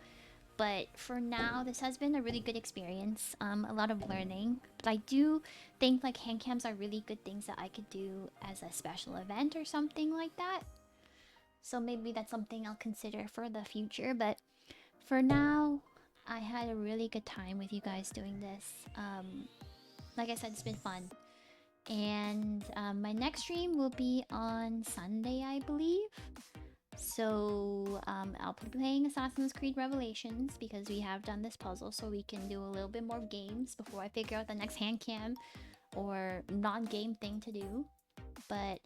But for now, this has been a really good experience. A lot of learning. But I do think like hand cams are really good things that I could do as a special event or something like that. So maybe that's something I'll consider for the future. But for now, I had a really good time with you guys doing this. like I said, it's been fun. And my next stream will be on Sunday, I believe. So I'll be playing Assassin's Creed Revelations because we have done this puzzle, so we can do a little bit more games before I figure out the next hand cam or non-game thing to do. But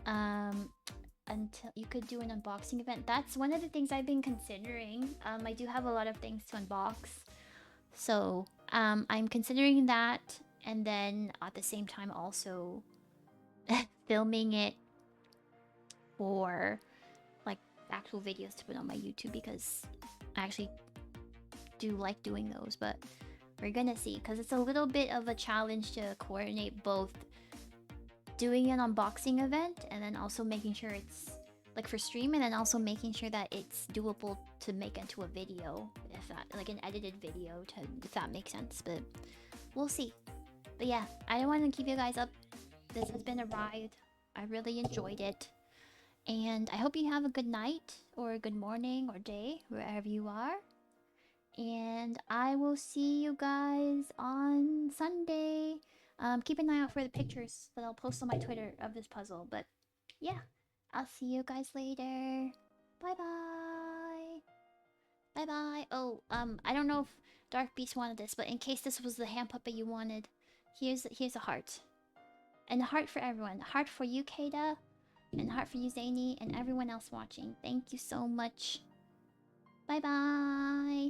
until you could do an unboxing event, that's one of the things I've been considering. I do have a lot of things to unbox, so I'm considering that, and then at the same time also filming it for like actual videos to put on my YouTube, because I actually do like doing those. But we're gonna see, because it's a little bit of a challenge to coordinate both doing an unboxing event and then also making sure it's like for stream, and then also making sure that it's doable to make into a video, if that, like an edited video, to, if that makes sense. But we'll see. But yeah, I don't want to keep you guys up. This has been a ride. I really enjoyed it, and I hope you have a good night or a good morning or day wherever you are. And I will see you guys on Sunday. Keep an eye out for the pictures that I'll post on my Twitter of this puzzle. But yeah, I'll see you guys later. Bye bye. Bye bye. Oh, I don't know if Dark Beast wanted this, but in case this was the hand puppet you wanted, here's a heart. And a heart for everyone. A heart for you, Kata. And a heart for you, Zany, and everyone else watching. Thank you so much. Bye bye.